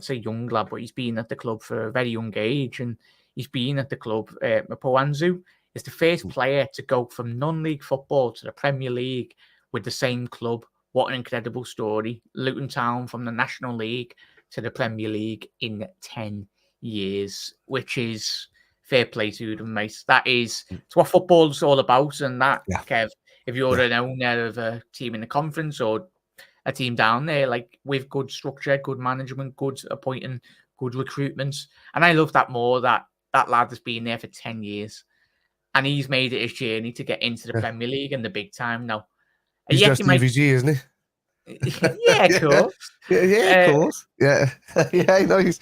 say young lad, but he's been at the club for a very young age, and he's been at the club. Poanzu is the first player to go from non-league football to the Premier League with the same club. What an incredible story. Luton Town from the National League to the Premier League in 10 years, which is fair play to them, mate. It's what football's all about. And that, Kev, if you're an owner of a team in the conference or a team down there, with good structure, good management, good appointing, good recruitment. And I love that more, that lad has been there for 10 years. And he's made it his journey to get into the Premier League and the big time now. He's just EVG, isn't he? Yeah, of course. Of course. Yeah. I know he's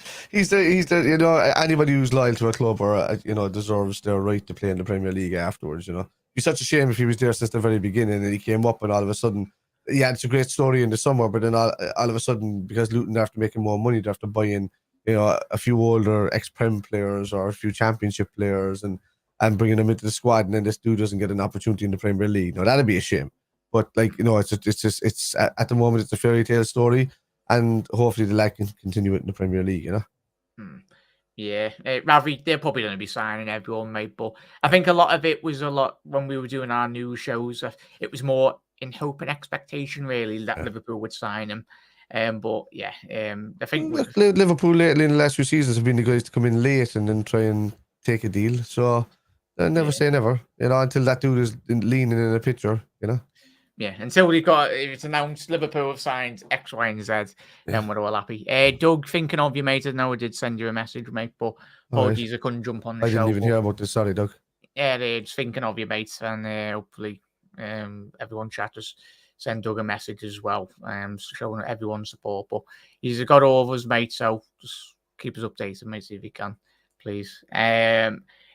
the anybody who's loyal to a club or deserves their right to play in the Premier League afterwards. It's such a shame if he was there since the very beginning and he came up and all of a sudden, it's a great story in the summer, but then all of a sudden, because Luton after making more money, they have to buy in a few older ex-Prem players or a few Championship players and bringing them into the squad, and then this dude doesn't get an opportunity in the Premier League. No, that'd be a shame. But it's at the moment it's a fairy tale story, and hopefully the lad can continue it in the Premier League. Yeah, Ravi, they're probably going to be signing everyone, mate. But I think a lot of it was when we were doing our news shows. It was more in hope and expectation, really, that Liverpool would sign him. I think Liverpool lately in the last few seasons have been the guys to come in late and then try and take a deal. So never say never, until that dude is leaning in a picture, Yeah, until it's announced Liverpool have signed X, Y, and Z, then we're all happy. Doug, thinking of you, mate. I know I did send you a message, mate, but apologies, I couldn't jump on the show. I didn't even hear about this. Sorry, Doug. Yeah, just thinking of you, mate, and hopefully everyone chat just send Doug a message as well, showing everyone's support. But he's got all of us, mate, so just keep us updated, mate, if you can, please.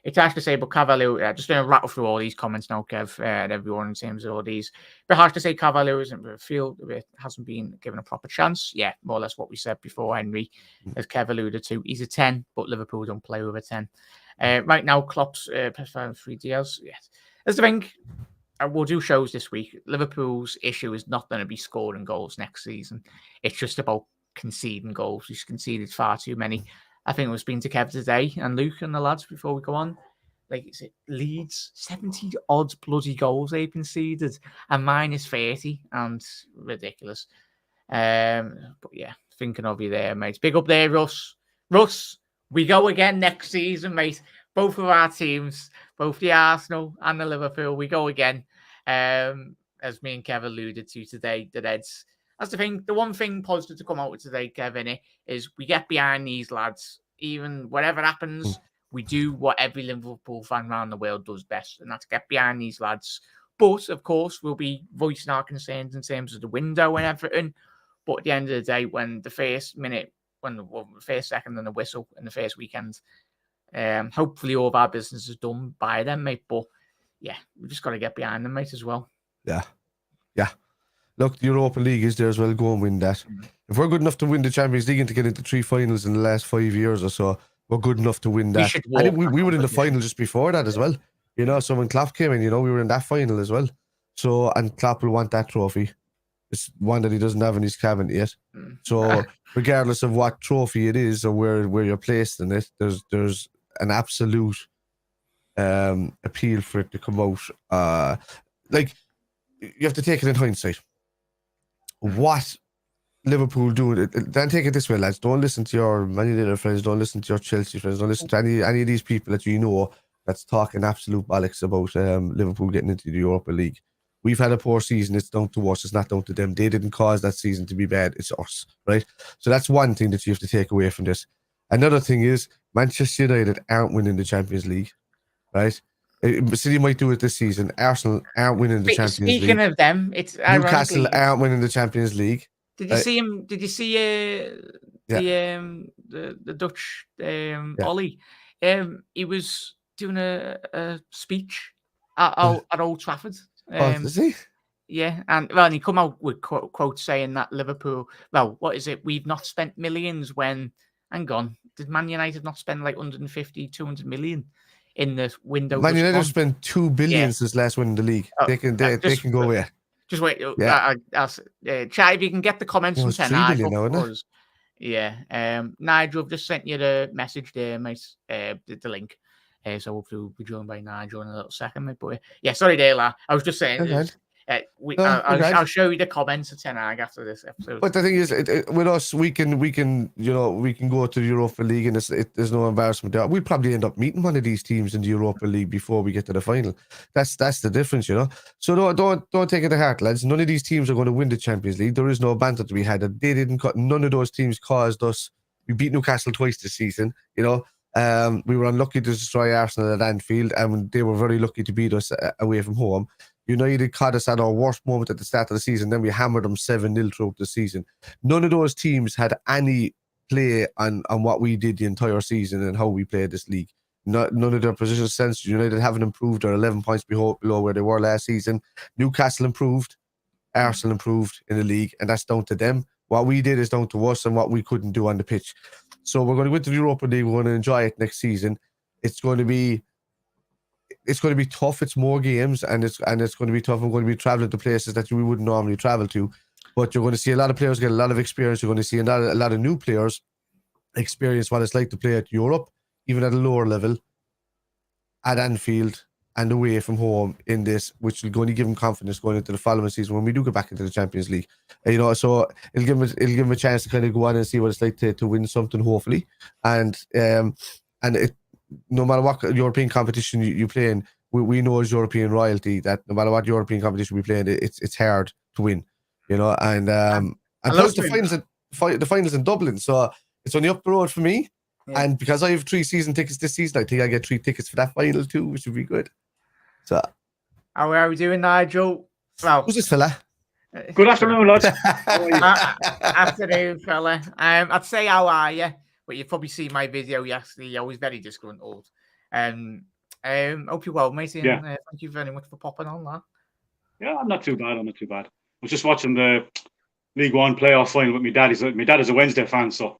It's harsh to say, but Cavalier, just going to rattle through all these comments now, Kev, and everyone in terms of all these. But harsh to say, Cavalier hasn't been given a proper chance. Yeah, more or less what we said before, Henry, as Kev alluded to. He's a 10, but Liverpool don't play with a 10. Right now, Klopp's preferring 3 deals. Yes. That's the thing. We'll do shows this week. Liverpool's issue is not going to be scoring goals next season. It's just about conceding goals. He's conceded far too many. I think it was speaking to Kev today and Luke and the lads before we go on. Is it Leeds? 70 odd bloody goals they've conceded and minus 30 and ridiculous. But yeah, thinking of you there, mate. Big up there, Russ. Russ, we go again next season, mate. Both of our teams, both the Arsenal and the Liverpool, we go again. As me and Kev alluded to today, the Reds. That's the thing. The one thing positive to come out with today, Kevin, is we get behind these lads. Even whatever happens, we do what every Liverpool fan around the world does best, and that's get behind these lads. But, of course, we'll be voicing our concerns in terms of the window and everything. But at the end of the day, when the first minute, when the first second and the whistle in the first weekend, Hopefully all of our business is done by them, mate. But yeah, we just got to get behind them, mate, as well. Yeah. Look, the Europa League is there as well. Go and win that. If we're good enough to win the Champions League and to get into 3 finals in the last 5 years or so, we're good enough to win that. We were in the final just before that as well. So when Klopp came in, we were in that final as well. So, and Klopp will want that trophy. It's one that he doesn't have in his cabinet yet. So regardless of what trophy it is or where you're placed in it, there's an absolute appeal for it to come out. Like, you have to take it in hindsight. What Liverpool do, then take it this way, lads. Don't listen to your Man United friends, don't listen to your Chelsea friends, don't listen to any of these people that that's talking absolute bollocks about Liverpool getting into the Europa League. We've had a poor season. It's down to us. It's not down to them. They didn't cause that season to be bad. It's us, right? So that's one thing that you have to take away from this. Another thing is Manchester United aren't winning the Champions League, right? City might do it this season. Arsenal aren't winning the Champions League. Speaking of them, it's Newcastle aren't winning the Champions League. Did you see him? Did you see the Dutch Ollie? He was doing a speech at Old Trafford. Is he? Yeah, and he come out with quotes saying that Liverpool. Well, what is it? We've not spent millions when. Hang on, did Man United not spend like 150, 200 million in the window? Man United have spent 2 billion since last winning the league. They can go away. Just wait. Chat, if you can get the comments from 10 now, Nigel, I've just sent you the message there, mate. The link. So hopefully we'll be joined by Nigel in a little second, mate. But yeah, sorry, Dale. I was just saying. I'll show you the comments at 10 after this episode. But the thing is, with us, we can go to the Europa League, and there's no embarrassment there. We'll probably end up meeting one of these teams in the Europa League before we get to the final. That's the difference, So don't take it to heart, lads. None of these teams are going to win the Champions League. There is no banter to be had. They didn't cut. None of those teams caused us. We beat Newcastle twice this season. We were unlucky to destroy Arsenal at Anfield, and they were very lucky to beat us away from home. United caught us at our worst moment at the start of the season. Then we hammered them 7-0 throughout the season. None of those teams had any play on what we did the entire season and how we played this league. None of their position sense. United haven't improved. They're 11 points below where they were last season. Newcastle improved. Arsenal improved in the league, and that's down to them. What we did is down to us and what we couldn't do on the pitch. So we're going to go into the Europa League. We're going to enjoy it next season. It's going to be tough. It's more games, and it's going to be tough. I'm going to be traveling to places that we wouldn't normally travel to, but you're going to see a lot of players get a lot of experience. You're going to see a lot of new players experience what it's like to play at Europe, even at a lower level, at Anfield and away from home in this, which will going to give them confidence going into the following season when we do get back into the Champions League. So it'll give them a chance to kind of go on and see what it's like to win something, hopefully, and it. No matter what European competition you play in, we know as European royalty that no matter what European competition we play in, it's hard to win, and plus the finals in Dublin, so it's only up the road for me, and because I have 3 season tickets this season, I think I get 3 tickets for that final too, which would be good. So, how are we doing, Nigel? Well, who's this fella? Good afternoon, lads. Afternoon, fella. I'd say how are you? But you've probably seen my video yesterday. You're always very disgruntled. Hope you're well, mate. And, thank you very much for popping on that. Yeah, I'm not too bad. I was just watching the League One playoff final with my dad. My dad is a Wednesday fan, so.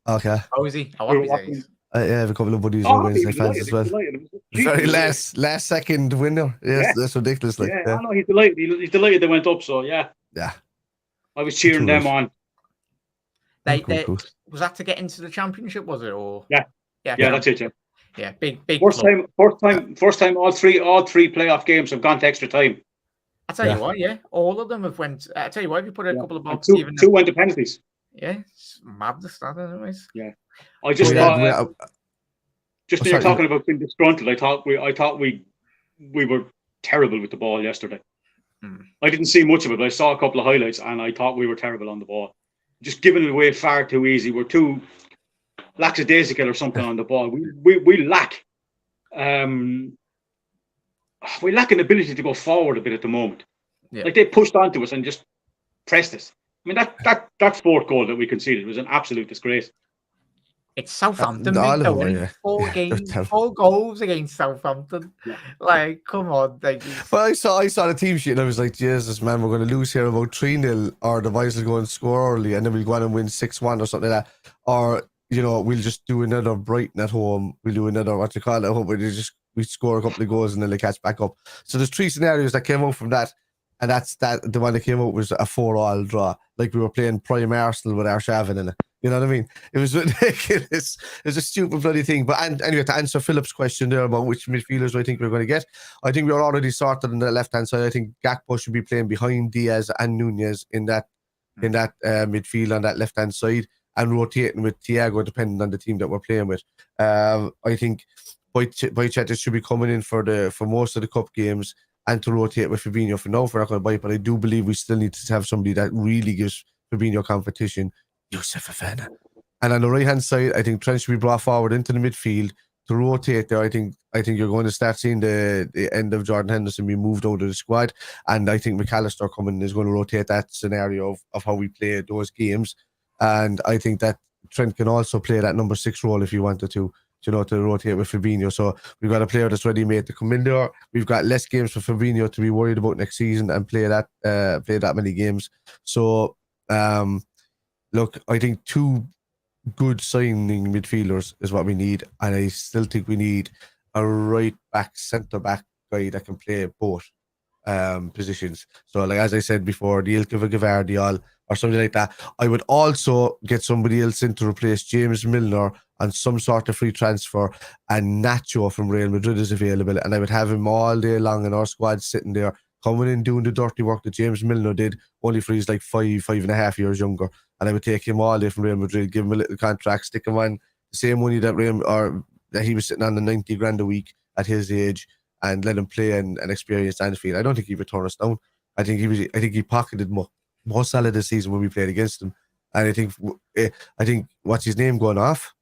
Okay. How is he? I have a couple of buddies who are Wednesday fans as well. Very last second winner. Yes, that's ridiculous. I know he's delighted. He's delighted they went up. So yeah. I was cheering them on. Cool. Was that to get into the championship? Was it or? Yeah, that's it. Yeah, big. First time. All three playoff games have gone to extra time. I tell you what, all of them have went. I tell you what, if you put a couple of balls, two went to penalties. Yeah, it's madness, that anyways. Yeah, I just thought. Just when you're talking about being disgruntled, I thought we were terrible with the ball yesterday. I didn't see much of it, but I saw a couple of highlights, and I thought we were terrible on the ball. Just giving it away far too easy. We're too lackadaisical or something on the ball. We lack an ability to go forward a bit at the moment. Yeah. Like they pushed onto us and just pressed us. I mean that fourth goal that we conceded was an absolute disgrace. It's Southampton, all mate. of them, yeah. 4 games, 4 goals against Southampton. Yeah. Like, come on. Like, well, I saw the team sheet and I was like, Jesus, man, we're going to lose here about 3-0, or the boys will go and score early and then we'll go on and win 6-1 or something like that. Or, we'll just do another Brighton at home. We'll do another, what you call it, at home, we score a couple of goals and then they catch back up. So there's 3 scenarios that came out from that. And that's the one that came out was a 4-4 draw. Like we were playing prime Arsenal with Arshavin in it. You know what I mean? It was ridiculous. It was a stupid bloody thing. But anyway, to answer Philip's question there about which midfielders I think we're going to get, I think we're already sorted on the left-hand side. I think Gakpo should be playing behind Diaz and Nunez in that midfield on that left-hand side, and rotating with Thiago depending on the team that we're playing with. I think Boycheta should be coming in for most of the cup games, and to rotate with Fabinho for now. We're not going to buy it, but I do believe we still need to have somebody that really gives Fabinho competition. Youssef Fofana. And on the right-hand side, I think Trent should be brought forward into the midfield to rotate there. I think you're going to start seeing the end of Jordan Henderson be moved out of the squad, and I think McAllister coming is going to rotate that scenario of how we play those games. And I think that Trent can also play that number 6 role if he wanted to rotate with Fabinho. So we've got a player that's ready made to come in there. We've got less games for Fabinho to be worried about next season and play that many games. So look, I think 2 good signing midfielders is what we need, and I still think we need a right back, centre back guy that can play both positions. So, like as I said before, the ilk of a Gvardiol or something like that. I would also get somebody else in to replace James Milner on some sort of free transfer, and Nacho from Real Madrid is available, and I would have him all day long in our squad sitting there, coming in doing the dirty work that James Milner did, only for he's like 5.5 years younger. And I would take him all day from Real Madrid, give him a little contract, stick him on the same money that he was sitting on, the 90 grand a week at his age, and let him play and experience Anfield. I don't think he would turn us down. I think he pocketed more solid this season when we played against him. And I think what's his name going off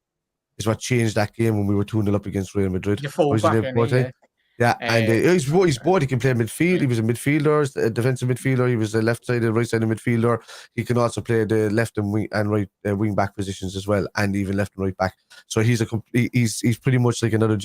is what changed that game when we were 2-0 up against Real Madrid. The fullback, yeah, and he's both. He can play midfield. He was a midfielder, a defensive midfielder. He was a left-sided, right-sided midfielder. He can also play the left and wing and right wing back positions as well, and even left and right back. So he's pretty much like another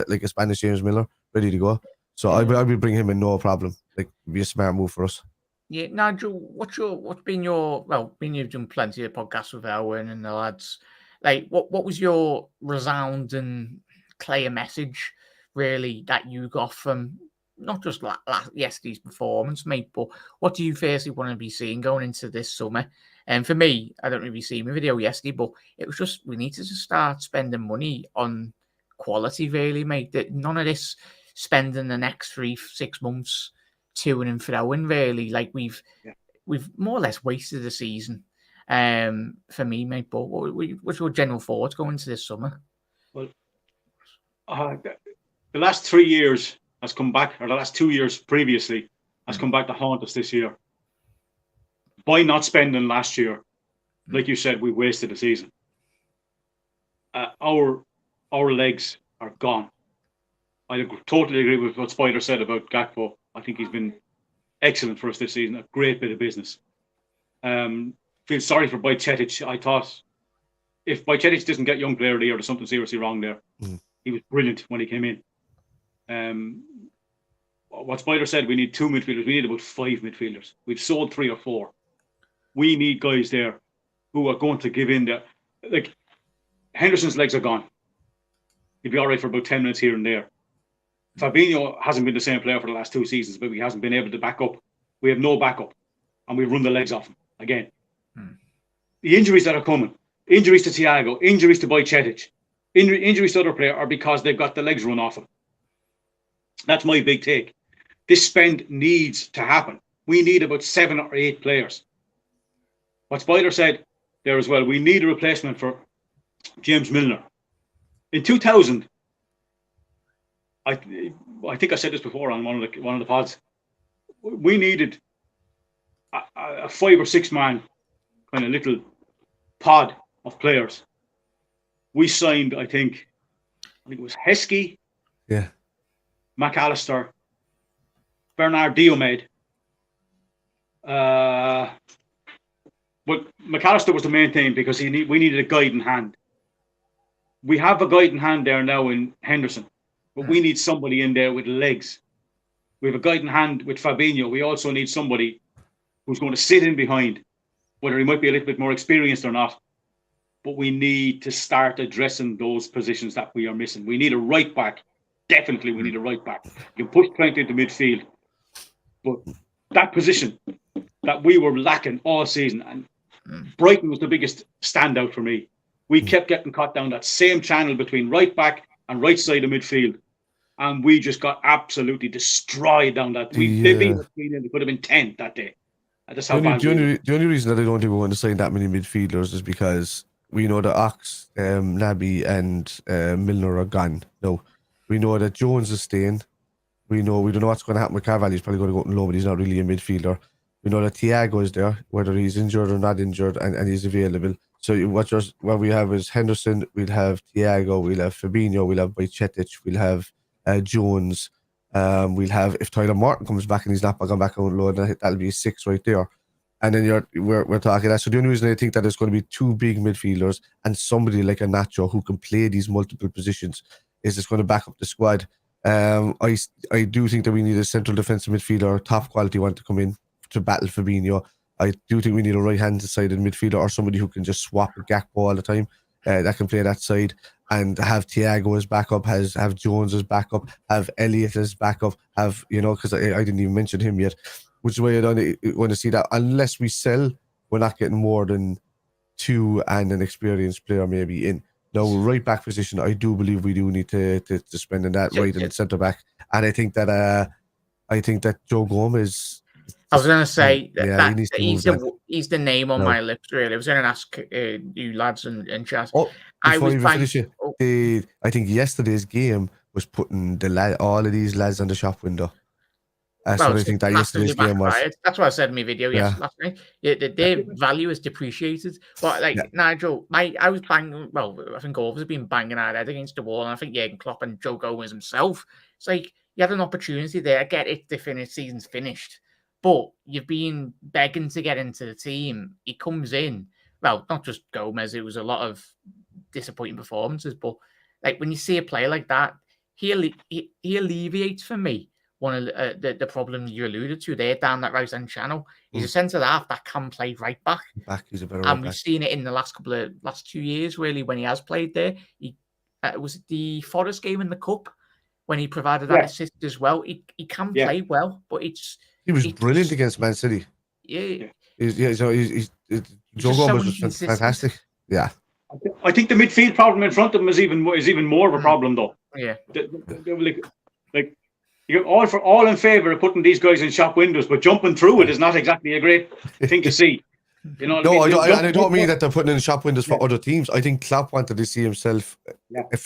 like a Spanish James Milner, ready to go. So I would bring him in, no problem. Like, it'd be a smart move for us. Yeah, Nigel, what's been your you've done plenty of podcasts with Owen and the lads. Like, what was your resounding clear message, really, that you got from not just yesterday's performance, mate, but what do you firstly want to be seeing going into this summer? And for me, I don't really see my video yesterday, but it was just, we need to just start spending money on quality, really, mate. That none of this spending the next 3-6 months to and froing, really. Like, we've more or less wasted the season. For me, mate. But what's your general thoughts going into this summer? Well, the last 3 years has come back, or the last 2 years previously has come back to haunt us this year. By not spending last year, like you said, we wasted the season. Our legs are gone. I totally agree with what Spider said about Gakpo. I think he's been excellent for us this season. A great bit of business. Feel sorry for Boycheta. I thought if Boycheta doesn't get young player of the year, there's something seriously wrong there. He was brilliant when he came in. What Spider said, we need 2 midfielders. We need about 5 midfielders. We've sold 3 or 4. We need guys there who are going to give in there. Like, Henderson's legs are gone. He'd be all right for about 10 minutes here and there. Fabinho hasn't been the same player for the last 2 seasons, but he hasn't been able to back up. We have no backup, and we run the legs off him again. The injuries that are coming, injuries to Thiago, injuries to Boycheta, injuries to other players, are because they've got the legs run off them. That's my big take. This spend needs to happen. We need about 7 or 8 players. What Spider said there as well, we need a replacement for James Milner. In 2000, I think I said this before on one of the pods. We needed a 5 or 6 man kind of little pod of players. We signed, I think it was Heskey, McAllister, Bernard Diomed. But McAllister was the main thing because we needed a guiding hand. we have a guiding hand there now in Henderson, but we need somebody in there with legs. We have a guiding hand with Fabinho. We also need somebody who's going to sit in behind, whether he might be a little bit more experienced or not. But we need to start addressing those positions that we are missing. We need a right back. Definitely, we need a right back. You can push Trent into midfield. But that position that we were lacking all season, and Brighton was the biggest standout for me. We kept getting caught down that same channel between right back and right side of midfield. And we just got absolutely destroyed down that. They beat us 3-0. It could have been 10 that day. That's how bad the only reason that I don't think we want to sign that many midfielders is because we know that Ox, Naby, and Milner are gone. No, we know that Jones is staying. We don't know what's going to happen with Carvalho. He's probably going to go out on loan, but he's not really a midfielder. We know that Thiago is there, whether he's injured or not injured, and he's available. So what we have is Henderson, we'll have Thiago, we'll have Fabinho, we'll have Bajcetic, we'll have Jones. We'll have, if Tyler Martin comes back and he's not going back on loan, that'll be 6 right there. And then we're talking that. So the only reason I think that there's going to be 2 big midfielders and somebody like a Nacho who can play these multiple positions is just going to back up the squad. I do think that we need a central defensive midfielder, top quality one to come in to battle Fabinho. I do think we need a right-handed sided midfielder or somebody who can just swap a Gakpo all the time that can play that side and have Thiago as backup, have Jones as backup, have Elliott as backup, because I didn't even mention him yet, which is why I don't want to see that. Unless we sell, we're not getting more than 2 and an experienced player maybe in. Now, right back position, I do believe we do need to spend in that right and centre back. And I think that Joe Gomez. I was going to say he's the name on my lips, really. I was going to ask you lads and chat. I think yesterday's game was putting all of these lads on the shop window. I think that yesterday's game was. That's what I said in my video last night. Their value is depreciated. But Nigel, I was banging. Well, I think Overs have been banging our head against the wall, and I think Jurgen Klopp and Joe Gomez himself. It's like you had an opportunity there. Get it. The season's finished. But you've been begging to get into the team. He comes in. Well, not just Gomez. It was a lot of disappointing performances. But when you see a player like that, he alleviates for me one of the problems you alluded to there down that right hand channel. He's a centre half that can play right back. He's a better and we've seen it in the last 2 years really when he has played there. He was it the Forest game in the cup when he provided that assist as well. He can play well, but he was brilliant against Man City. Yeah. Joe Gomez was fantastic. Yeah. I think the midfield problem in front of him is even more of a problem, though. Yeah. You're all in favour of putting these guys in shop windows, but jumping through it is not exactly a great thing to see. You know what I mean? I don't mean that they're putting in shop windows for other teams. I think Klopp wanted to see himself,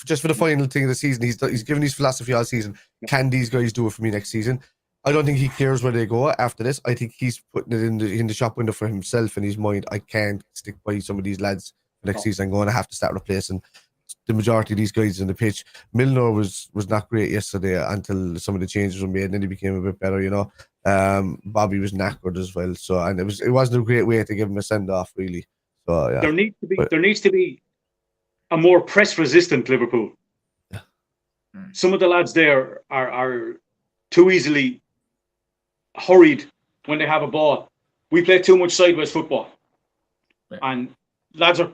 just for the final thing of the season, he's given his philosophy all season. Can these guys do it for me next season? I don't think he cares where they go after this. I think he's putting it in the shop window for himself in his mind. I can't stick by some of these lads for next season. I'm going to have to start replacing the majority of these guys in the pitch. Milner was not great yesterday until some of the changes were made, and then he became a bit better. Bobby was knackered as well. So, and it wasn't a great way to give him a send off, really. So yeah, there needs to be a more press resistant Liverpool. Yeah. Some of the lads there are too easily hurried when they have a ball. We play too much sideways football, and lads are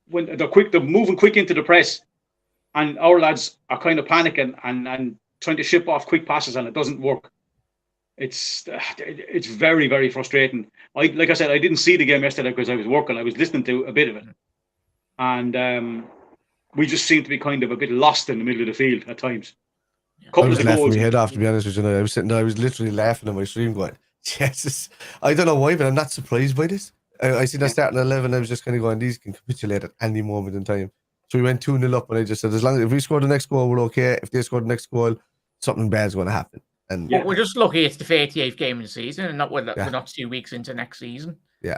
when they're moving quick into the press, and our lads are kind of panicking and trying to ship off quick passes, and it doesn't work. It's very, very frustrating. Like I said, I didn't see the game yesterday because I was working. I was listening to a bit of it, and we just seemed to be kind of a bit lost in the middle of the field at times. I was laughing my head off, to be honest with you. I was sitting there, I was literally laughing on my stream going, Jesus. I don't know why, but I'm not surprised by this. I seen that starting at 11, I was just kind of going, these can capitulate at any moment in time. So we went 2-0 up, and I just said, if we score the next goal, we're okay. If they score the next goal, something bad's going to happen. And we're just lucky it's the 38th game of the season, and we're not 2 weeks into next season. Yeah.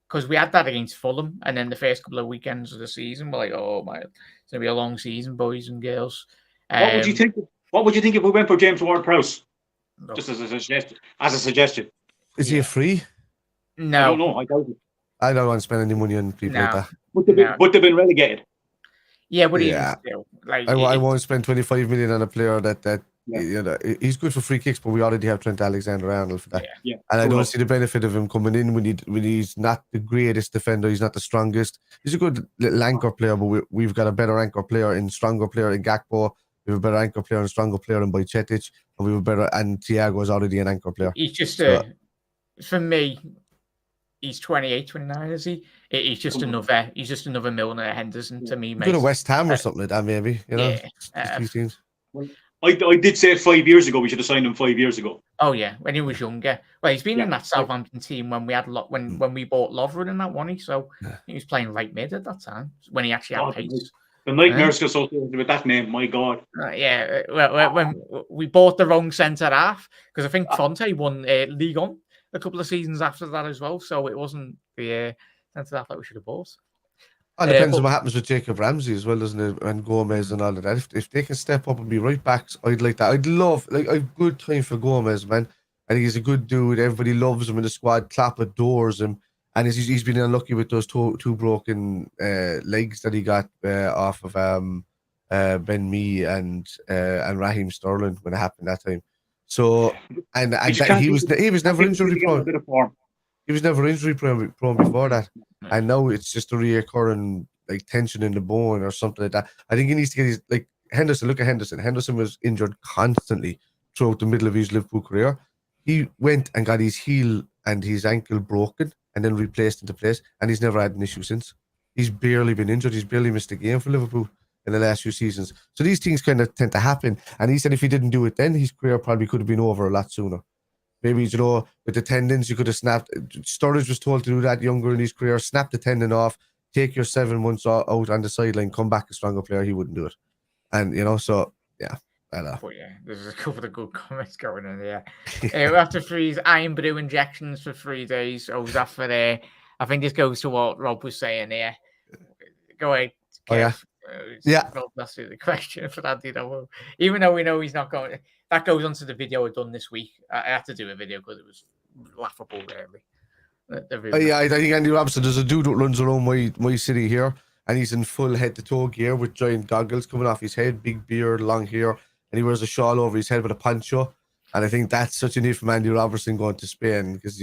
Because we had that against Fulham, and then the first couple of weekends of the season, we're like, oh my, it's going to be a long season, boys and girls. What would you think if we went for James Ward-Prowse? Just as a suggestion. Is he a free? No. I don't know. I doubt it. I don't want to spend any money on people like that. But they've been relegated. Yeah, but even still, like I won't spend 25 million on a player that you know, he's good for free kicks, but we already have Trent Alexander-Arnold for that. And I don't see the benefit of him coming in when he's not the greatest defender. He's not the strongest. He's a good little anchor player, but we've got a better anchor player and stronger player in Gakpo. We have a better anchor player and stronger player in Bajcetic, and Thiago is already an anchor player. He's just for me. He's 28, 29, is he? He's just another Milner Henderson to me, mate. Go to West Ham or something like that, maybe. You know, these teams. I did say 5 years ago we should have signed him 5 years ago. Oh yeah, when he was younger. Well, he's been in that Southampton team when we had when we bought Lovren in that one. So he was playing right mid at that time when he actually had pace. The nightmares associated with that name, my God. Well, when we bought the wrong centre half, because I think Fonte won Ligue 1 a couple of seasons after that as well, so it wasn't the centre half that we should have bought. It depends on what happens with Jacob Ramsey as well, doesn't it? And Gomez and all of that. If they can step up and be right backs, I'd like that. I'd love, I've good time for Gomez, man. I think he's a good dude. Everybody loves him in the squad. Klopp adores him. And he's been unlucky with those two broken legs that he got off of Ben Mee and Raheem Sterling when it happened that time. So he was never injury prone. He was never injury prone before that, and now it's just a reoccurring tension in the bone or something like that. I think he needs to get his Henderson. Look at Henderson. Henderson was injured constantly throughout the middle of his Liverpool career. He went and got his heel and his ankle broken and then replaced into place, and he's never had an issue since. He's barely been injured. He's barely missed a game for Liverpool in the last few seasons. So these things kind of tend to happen. And he said if he didn't do it then, his career probably could have been over a lot sooner. Maybe, with the tendons, you could have snapped. Sturridge was told to do that younger in his career. Snap the tendon off, take your 7 months out on the sideline, come back a stronger player. He wouldn't do it. And, so, yeah. I know. But yeah, there's a couple of good comments going in there. We have to freeze Iron Brew injections for 3 days. Oh, was that for there? I think this goes to what Rob was saying there. Go ahead. Kev. Rob, that's the question for that. Even though we know he's not going, that goes onto the video I've done this week. I had to do a video because it was laughable, really. I think Andy Robertson, there's a dude that runs around my city here, and he's in full head-to-toe gear with giant goggles coming off his head, big beard, long hair, and he wears a shawl over his head with a poncho. And I think that's such a need from Andy Robertson going to Spain because,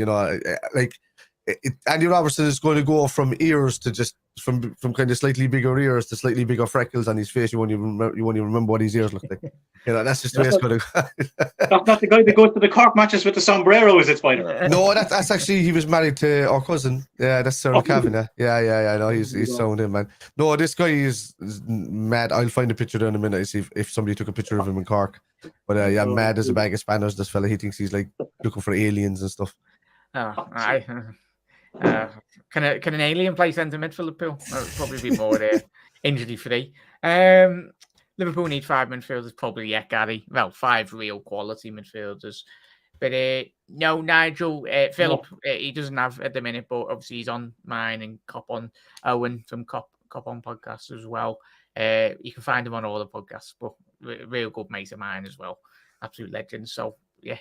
Andy Robertson is going to go from ears to just from kind of slightly bigger ears to slightly bigger freckles on his face. You won't even remember what his ears look like. That's just the way it's going to go. That's not the guy that goes to the Cork matches with the sombrero, is it, Spider? No, that's actually, he was married to our cousin. Yeah, that's Sarah Kavanagh. Yeah. No, he's sound in, man. No, this guy is mad. I'll find a picture there in a minute. See if somebody took a picture of him in Cork. But mad as a bag of spanners. This fella, he thinks he's looking for aliens and stuff. Can an alien play centre mid for Liverpool? Probably be more injury free. Liverpool need 5 midfielders, probably Gary. Well, 5 real quality midfielders. But no, Nigel, Philip, he doesn't have at the minute, but obviously he's on mine and Cop on Owen from Cop on podcast as well. You can find him on all the podcasts, but real good mate of mine as well. Absolute legend. So yeah,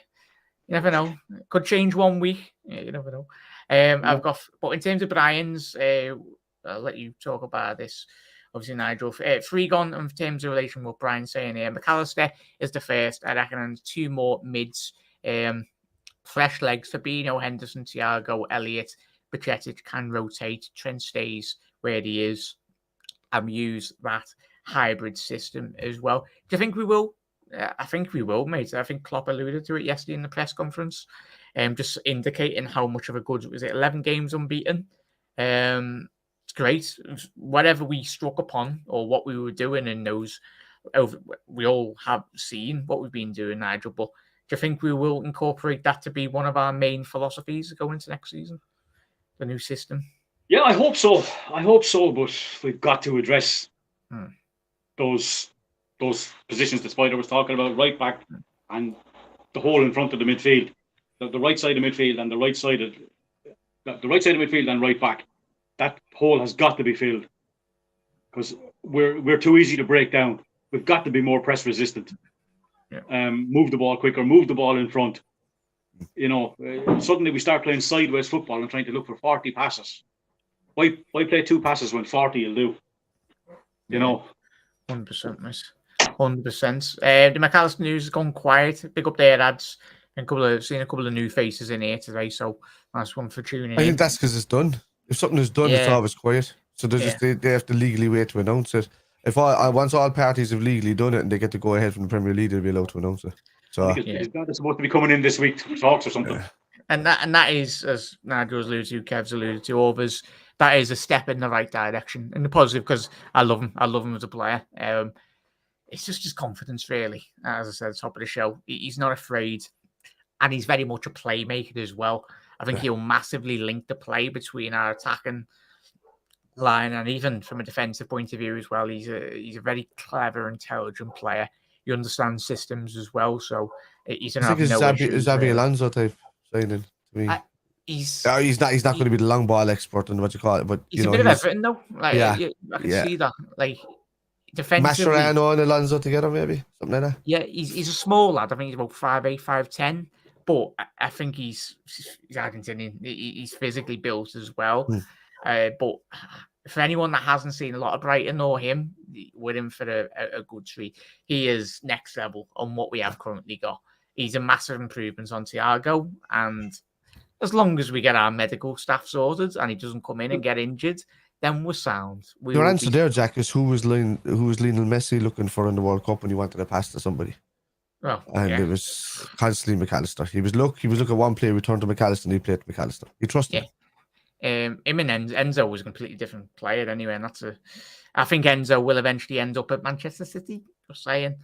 you never know. Could change 1 week. Yeah, you never know. But in terms of Brian's, I'll let you talk about this. Obviously, Nigel, 3 gone in terms of relation with Brian saying here. McAllister is the first, I reckon, and 2 more mids. Fresh legs, Fabinho, Henderson, Thiago, Elliott, Bajcetic can rotate. Trent stays where he is and use that hybrid system as well. Do you think we will? I think we will, mate. I think Klopp alluded to it yesterday in the press conference, just indicating how much of a good, was it 11 games unbeaten? It's great. Whatever we struck upon or what we were doing in those, we all have seen what we've been doing, Nigel. But do you think we will incorporate that to be one of our main philosophies going into next season? The new system? Yeah, I hope so. But we've got to address those positions that Spider was talking about, right back and the hole in front of the midfield, the right side of midfield and the right side of midfield and right back. That hole has got to be filled because we're too easy to break down. We've got to be more press resistant. Yeah. Move the ball quicker, move the ball in front. Suddenly we start playing sideways football and trying to look for 40 passes. Why play 2 passes when 40 will do? 100%, miss. 100%. The McAllister news has gone quiet. Big up their ads. And seen a couple of new faces in here today, so nice one for tuning in. I think that's because it's done. If something is done, it's always quiet. So they have to legally wait to announce it. If once all parties have legally done it and they get to go ahead from the Premier League, they'll be allowed to announce it. So it's supposed to be coming in this week to talks or something. And that is, as Nigel's alluded to, Kev's alluded to, others, that is a step in the right direction, in the positive, because I love him. I love him as a player. It's just his confidence, really. As I said at the top of the show, he's not afraid. And he's very much a playmaker as well. I think he'll massively link the play between our attacking line and even from a defensive point of view as well. He's a very clever, intelligent player. He understands systems as well. So he's going to have no issues. Xabi Alonso type signing to me. He's not going to be the long ball expert and what you call it, but he's a bit of everything though. Like, I can see that. Like defensively, Mascherano and Alonso together, maybe something like that. Yeah, he's a small lad. I think he's about 5'8", 5'10". But I think he's Argentinian. He's physically built as well. But for anyone that hasn't seen a lot of Brighton or him, with him for a good treat, he is next level on what we have currently got. He's a massive improvement on Thiago. And as long as we get our medical staff sorted and he doesn't come in and get injured, then we're sound. Your answer there, Jack, is who was Lionel Messi looking for in the World Cup when he wanted to pass to somebody? It was constantly McAllister. He was looking at one player, returned to McAllister, and he played McAllister. He trusted him. Him and Enzo was a completely different player anyway, and I think Enzo will eventually end up at Manchester City. Just saying.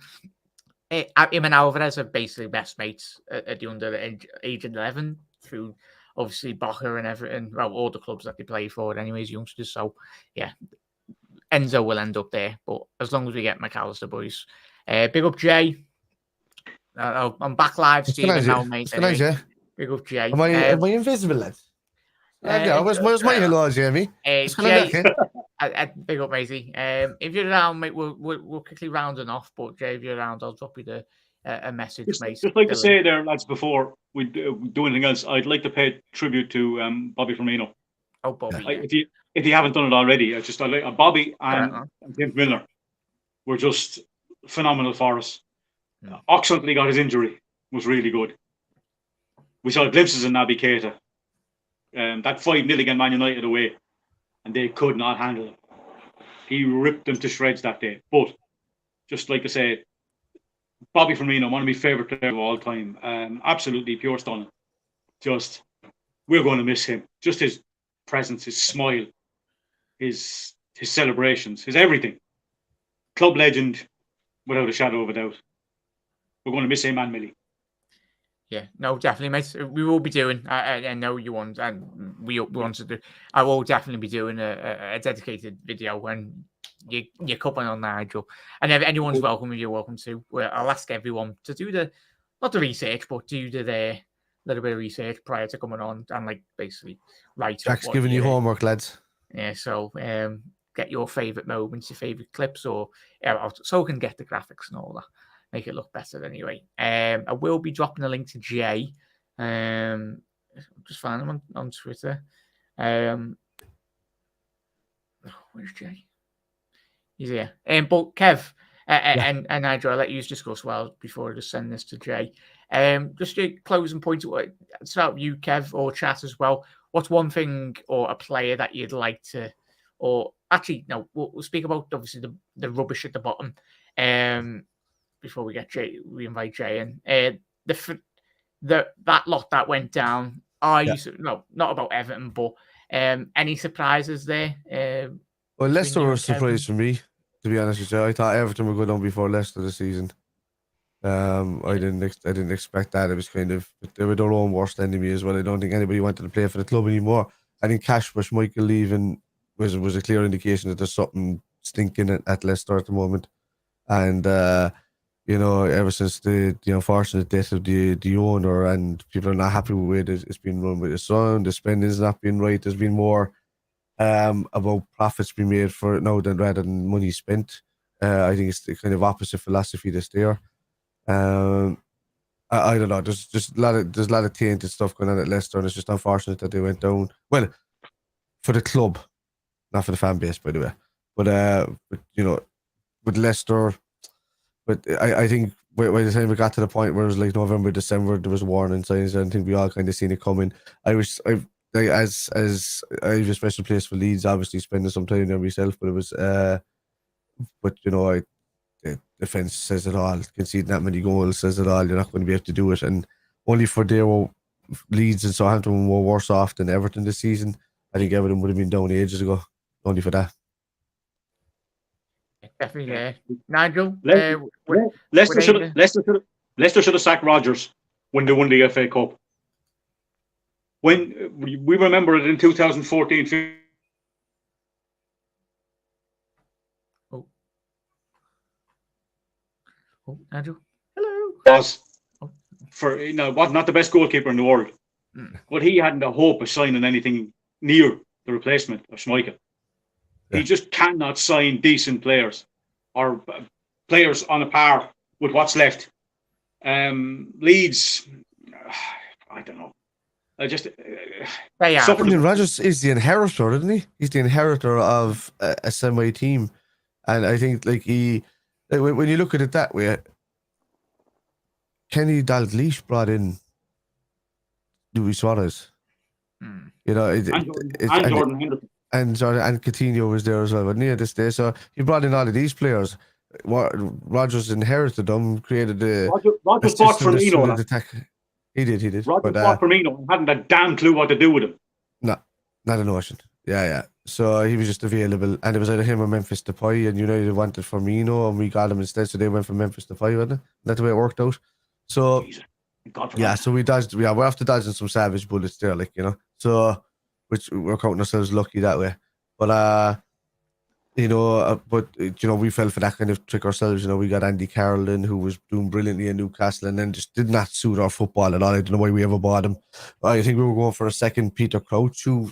Him and Alvarez are basically best mates at the under age 11 through obviously Boca and everything. Well, all the clubs that they play for, anyways, youngsters. So yeah, Enzo will end up there. But as long as we get McAllister, boys. Big up Jay. I'm back live, Stephen. Now, mate. Anyway. Big up, Jay. Am I invisible, lads? Where's my hello, Jamie? Jay, big up, matey. If you're around, mate, we'll quickly rounding off. But Jay, if you're around, I'll drop you a message, mate. Just like to say there, lads, before we do anything else, I'd like to pay tribute to Bobby Firmino. Oh, Bobby. If you haven't done it already, I like Bobby and James Milner were just phenomenal for us. Oxley got his injury, was really good. We saw glimpses in Naby Keita. That 5-0 against Man United away, and they could not handle him. He ripped them to shreds that day. But just like I say, Bobby Firmino, one of my favourite players of all time, absolutely pure stunning. Just, we're going to miss him. Just his presence, his smile, his celebrations, his everything. Club legend, without a shadow of a doubt. We're going to miss him and Millie. Yeah, no, definitely, mate. We will be doing. I know you want, and we want to do. I will definitely be doing a dedicated video when you're coming on, Nigel. And if anyone's welcome, you're welcome to. I'll ask everyone to do not the research, but do the little bit of research prior to coming on and like basically write. Jack's giving you homework, lads. Yeah, so get your favourite moments, your favourite clips, or so we can get the graphics and all that. Make it look better anyway. I will be dropping a link to Jay. Just find him on Twitter. Where's Jay? He's here. But Kev and Nigel, I'll let you discuss well before I just send this to Jay. Just a closing point. Start with you, Kev, or chat as well. What's one thing or a player that you'd like to, or actually, no, we'll speak about obviously the rubbish at the bottom. Before we get Jay, we invite Jay in. That lot that went down. No, not about Everton, but any surprises there? Well, Leicester were a surprise for me, to be honest with you. I thought Everton would go down before Leicester this season. I didn't expect that. It was kind of, they were their own worst enemy as well. I don't think anybody wanted to play for the club anymore. I think Cashbush, Michael leaving was a clear indication that there's something stinking at Leicester at the moment. And ever since the unfortunate death of the owner, and people are not happy with it, it's been run with his son. The spending's not been right. There's been more about profits being made for it now rather than money spent. I think it's the kind of opposite philosophy that's there. I don't know. There's a lot of tainted stuff going on at Leicester, and it's just unfortunate that they went down. Well, for the club, not for the fan base, by the way. But with Leicester, but I think by the time we got to the point where it was like November, December, there was warning signs, and I think we all kind of seen it coming. As I was a special place for Leeds, obviously spending some time there myself, but it was but the defense says it all. Conceding that many goals says it all. You're not going to be able to do it, and only for Leeds and Southampton were worse off than Everton this season. I think Everton would have been down ages ago, only for that. Definitely, yeah. Nigel, Leicester should have sacked Rodgers when they won the FA Cup. When we remember it in 2014. Nigel, hello. Was was not the best goalkeeper in the world, but he hadn't a hope of signing anything near the replacement of Schmeichel. He just cannot sign decent players or players on a par with what's left. Leeds, I don't know. Rodgers is the inheritor, isn't he? He's the inheritor of a semi team, and I think when you look at it that way, Kenny Dalglish brought in Luis Suarez. You know, and Jordan Henderson. And Coutinho was there as well, wasn't he, at this day? So he brought in all of these players. Rodgers inherited them, created the Rodgers bought Firmino. He did. Rodgers bought Firmino and hadn't a damn clue what to do with him. No, not a notion. Yeah. So he was just available, and it was either him or Memphis Depay, and United wanted Firmino, and we got him instead, so they went for Memphis Depay, wasn't it? That's the way it worked out. So so we dodged. We're after dodging some savage bullets there, So, which we're counting ourselves lucky that way. But we fell for that kind of trick ourselves. We got Andy Carroll in, who was doing brilliantly in Newcastle, and then just did not suit our football at all. I don't know why we ever bought him. I think we were going for a second Peter Crouch, who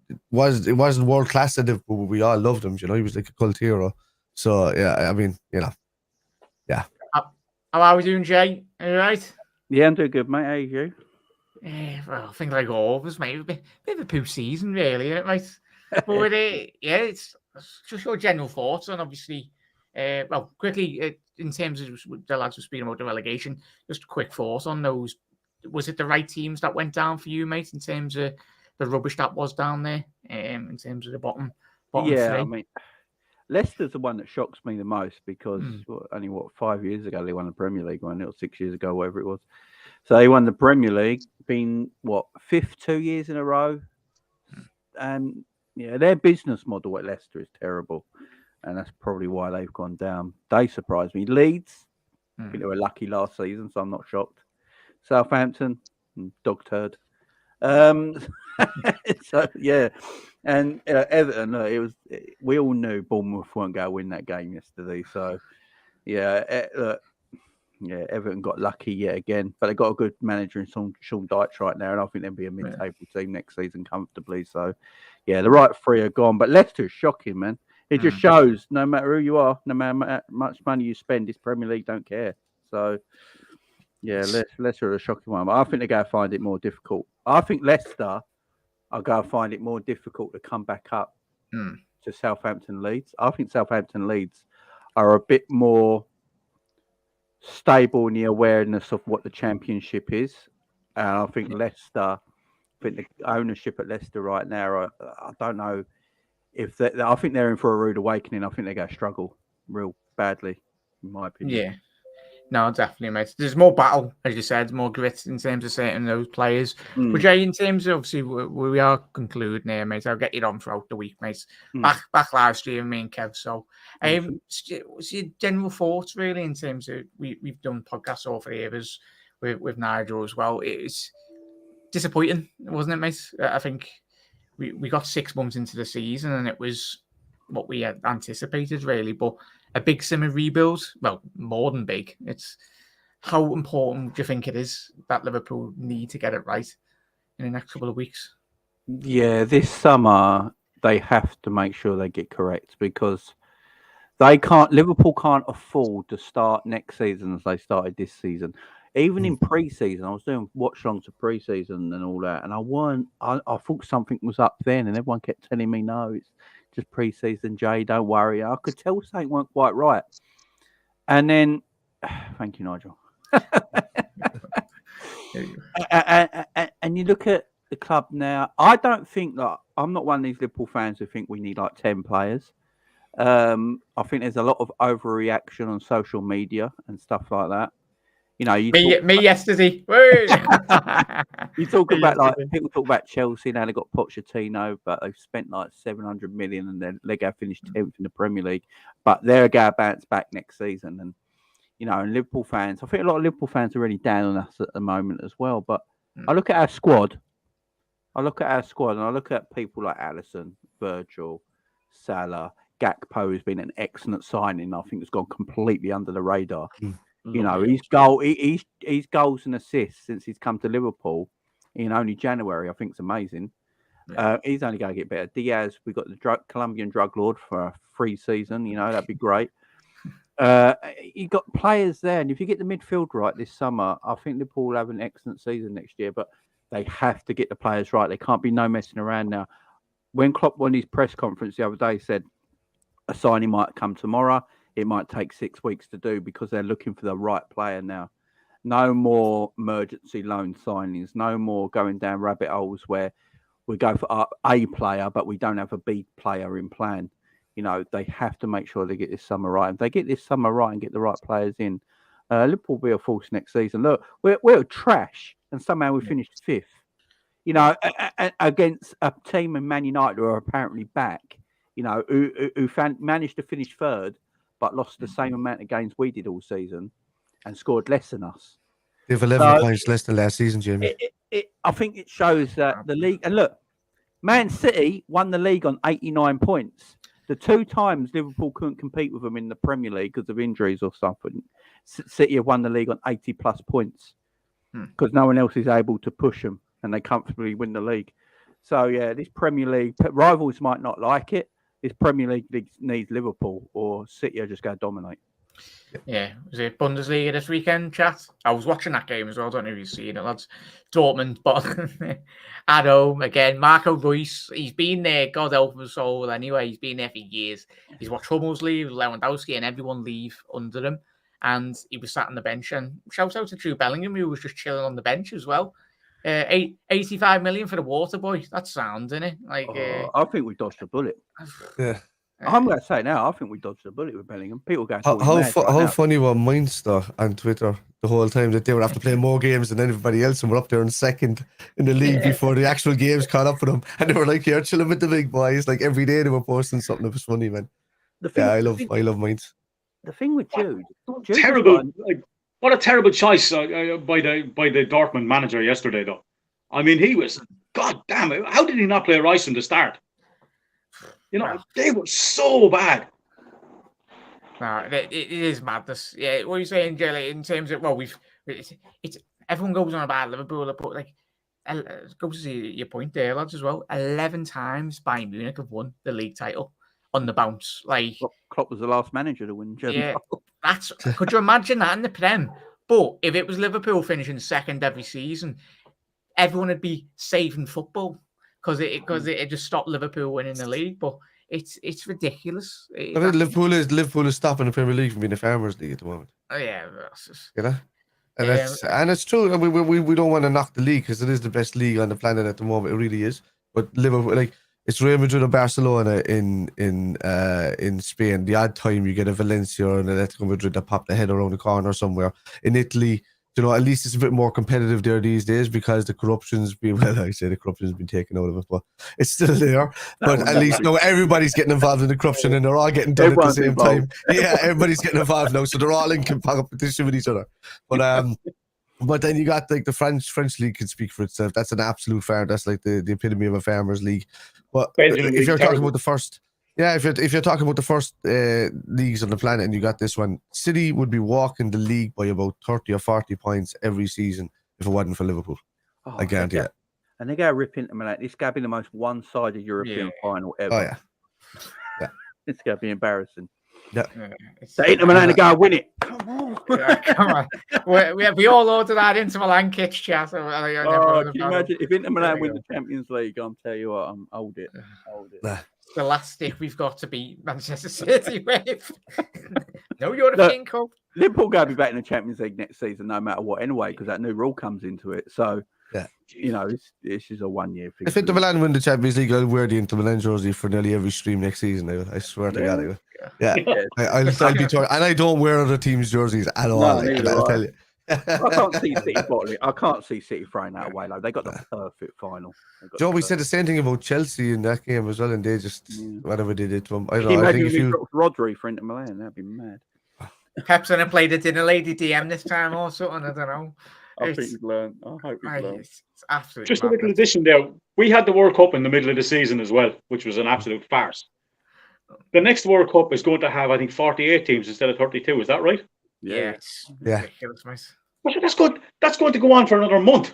it wasn't world class at Liverpool, but we all loved him. He was like a cult hero. So yeah, I mean, yeah. How are we doing, Jay? Are you right? Yeah, I'm doing good, mate. How are you? Yeah, well, I think like all of us, mate. A bit of a poo season, really, isn't it, mate? But it's just your general thoughts on, obviously, quickly, in terms of the lads were speaking about the relegation, just a quick thought on those. Was it the right teams that went down for you, mate, in terms of the rubbish that was down there, in terms of the bottom yeah, three? I mean, Leicester's the one that shocks me the most because only 5 years ago they won the Premier League, or 6 years ago, whatever it was. So they won the Premier League, been fifth 2 years in a row, and their business model at Leicester is terrible, and that's probably why they've gone down. They surprised me. Leeds, I think they were lucky last season, so I'm not shocked. Southampton, dog turd. So yeah, and Everton. We all knew Bournemouth weren't going to win that game yesterday. So Everton got lucky yet again, but they got a good manager in Sean Dyche right now, and I think they'll be a mid-table team next season comfortably. So the right three are gone, but Leicester is shocking, man. It just shows no matter who you are, no matter how much money you spend, this Premier League don't care. So. Yeah, Leicester are a shocking one. But I think they're going to find it more difficult. I think Leicester are going to find it more difficult to come back up to Southampton Leeds. I think Southampton Leeds are a bit more stable in the awareness of what the Championship is. And I think the ownership at Leicester right now, I don't know if I think they're in for a rude awakening. I think they're going to struggle real badly, in my opinion. Yeah. No, definitely, mate. There's more battle, as you said, more grit in terms of certain those players. But Jay, in terms of, obviously, we are concluding here, mate. I'll get you on throughout the week, mate. Back live stream, me and Kev. So, what's your general thoughts, really, in terms of we've done podcasts all 3 of us with Nigel as well. It's disappointing, wasn't it, mate? I think we got 6 months into the season, and it was what we had anticipated, really. But a big summer rebuild, well, more than big. It's how important do you think it is that Liverpool need to get it right in the next couple of weeks? Yeah, this summer they have to make sure they get correct because Liverpool can't afford to start next season as they started this season. Even in pre-season, I was doing watch-alongs of pre-season and all that, and I thought something was up then, and everyone kept telling me, no, it's just pre-season, Jay. Don't worry. I could tell something weren't quite right. And then, thank you, Nigel. And you look at the club now. I don't think that I'm not one of these Liverpool fans who think we need like 10 players. I think there's a lot of overreaction on social media and stuff like that. You know, me yesterday. You talk about like people talk about Chelsea now. They got Pochettino, but they've spent like 700 million, and then Lego finished 10th in the Premier League. But they're going to bounce back next season, and you know, and Liverpool fans. I think a lot of Liverpool fans are really down on us at the moment as well. But I look at our squad. And I look at people like Alisson, Virgil, Salah, Gakpo, who's been an excellent signing. I think has gone completely under the radar. You know, his goals and assists since he's come to Liverpool in only January, I think is amazing. He's only going to get better. Diaz, we've got the Colombian drug lord for a free season. You know, that'd be great. You got players there, and if you get the midfield right this summer, I think Liverpool will have an excellent season next year. But they have to get the players right. They can't be no messing around now. When Klopp won his press conference the other day, said a signing might come tomorrow. It might take 6 weeks to do because they're looking for the right player now. No more emergency loan signings. No more going down rabbit holes where we go for a player, but we don't have a B player in plan. You know, they have to make sure they get this summer right. If they get this summer right and get the right players in, Liverpool will be a force next season. Look, we're trash, and somehow we finished 5th. You know, against a team in Man United who are apparently back. You know, who managed to finish 3rd, but lost the same amount of games we did all season, and scored less than us. They have 11 points less than last season, Jamie. I think it shows that the league. And look, Man City won the league on 89 points. The 2 times Liverpool couldn't compete with them in the Premier League because of injuries or something, City have won the league on 80+ points because no one else is able to push them, and they comfortably win the league. So, yeah, this Premier League, rivals might not like it. This Premier League needs Liverpool, or City are just going to dominate. Yeah, was it Bundesliga this weekend, chat? I was watching that game as well. I don't know if you've seen it, lads. Dortmund, but at home again. Marco Reus, he's been there, God help his soul anyway. He's been there for years. He's watched Hummels leave, Lewandowski, and everyone leave under him. And he was sat on the bench. And shout out to Jude Bellingham, who was just chilling on the bench as well. 85 million for the water boy. That's sound, isn't it? Like, I think we dodged a bullet. Yeah. I'm going to say now, I think we dodged a bullet with Bellingham. People going how funny were Mainster on Twitter the whole time that they would have to play more games than everybody else, and we're up there in 2nd in the league before the actual games caught up with them, and they were like, "You're chilling with the big boys." Like every day they were posting something that was funny, man. I love Mainz. The thing with Jude terrible. What a terrible choice by the Dortmund manager yesterday, though. I mean, he was, God damn it, how did he not play Rice from the start? You know, they were so bad. No, it is madness. Yeah, what are you saying, Jelly? In terms of it's everyone goes on about Liverpool, but like, go to see your point there, lads, as well. 11 times Bayern Munich have won the league title on the bounce. Like Klopp was the last manager to win. Yeah, could you imagine that in the Prem? But if it was Liverpool finishing 2nd every season, everyone would be saving football because it just stopped Liverpool winning the league. But it's ridiculous. I mean, Liverpool is stopping the Premier League from being a Farmers League at the moment. Oh yeah, you know, and it's true. I mean, we don't want to knock the league because it is the best league on the planet at the moment. It really is. But Liverpool, like, it's Real Madrid or Barcelona in Spain. The odd time you get a Valencia or an Atletico Madrid that pop their head around the corner somewhere. In Italy, you know, at least it's a bit more competitive there these days because the corruption's been taken out of it, but it's still there. But at least everybody's getting involved in the corruption and they're all getting done at the same time. Yeah, everybody's getting involved now, so they're all in competition with each other. But then you got like the French league can speak for itself. That's an absolute farm. That's like the epitome of a farmers league. But if you're talking about the first, if you're talking about the first leagues on the planet, and you got this one, City would be walking the league by about 30 or 40 points every season if it wasn't for Liverpool. I guarantee it. And they go rip into me like this. Got to be the most one-sided European final ever. Oh yeah. It's going to be embarrassing. Yeah. The Inter Milan to go win it. Come on. Come on. We all ordered that Inter Milan kits, chat. Can you imagine if Inter Milan win the Champions League? I'll tell you what, hold it. Nah. The last stick we've got to beat Manchester City with. No European Cup. Liverpool going to be back in the Champions League next season, no matter what, anyway, because that new rule comes into it. So, this is a 1 year thing. If Inter Milan win the Champions League, I'll wear the Inter Milan jersey for nearly every stream next season. I swear to God, I will. Yeah. I'll be torn. And I don't wear other teams' jerseys at all. I'll tell you. I can't see City bottling. I can't see City throwing that away. Like, they got the perfect final. Joe, we said the same thing about Chelsea in that game as well, and they just whatever they did to them. I don't know. I think if you Rodri for Inter Milan, that'd be mad. Pep's gonna play the dinner lady DM this time or something. I don't know. I think he's learned. I hope he's learned. It's absolutely just a little addition there. We had the World Cup in the middle of the season as well, which was an absolute farce. The next World Cup is going to have, I think, 48 teams instead of 32. Is that right? Yeah, it's ridiculous, mate. Well, that's good. That's going to go on for another month.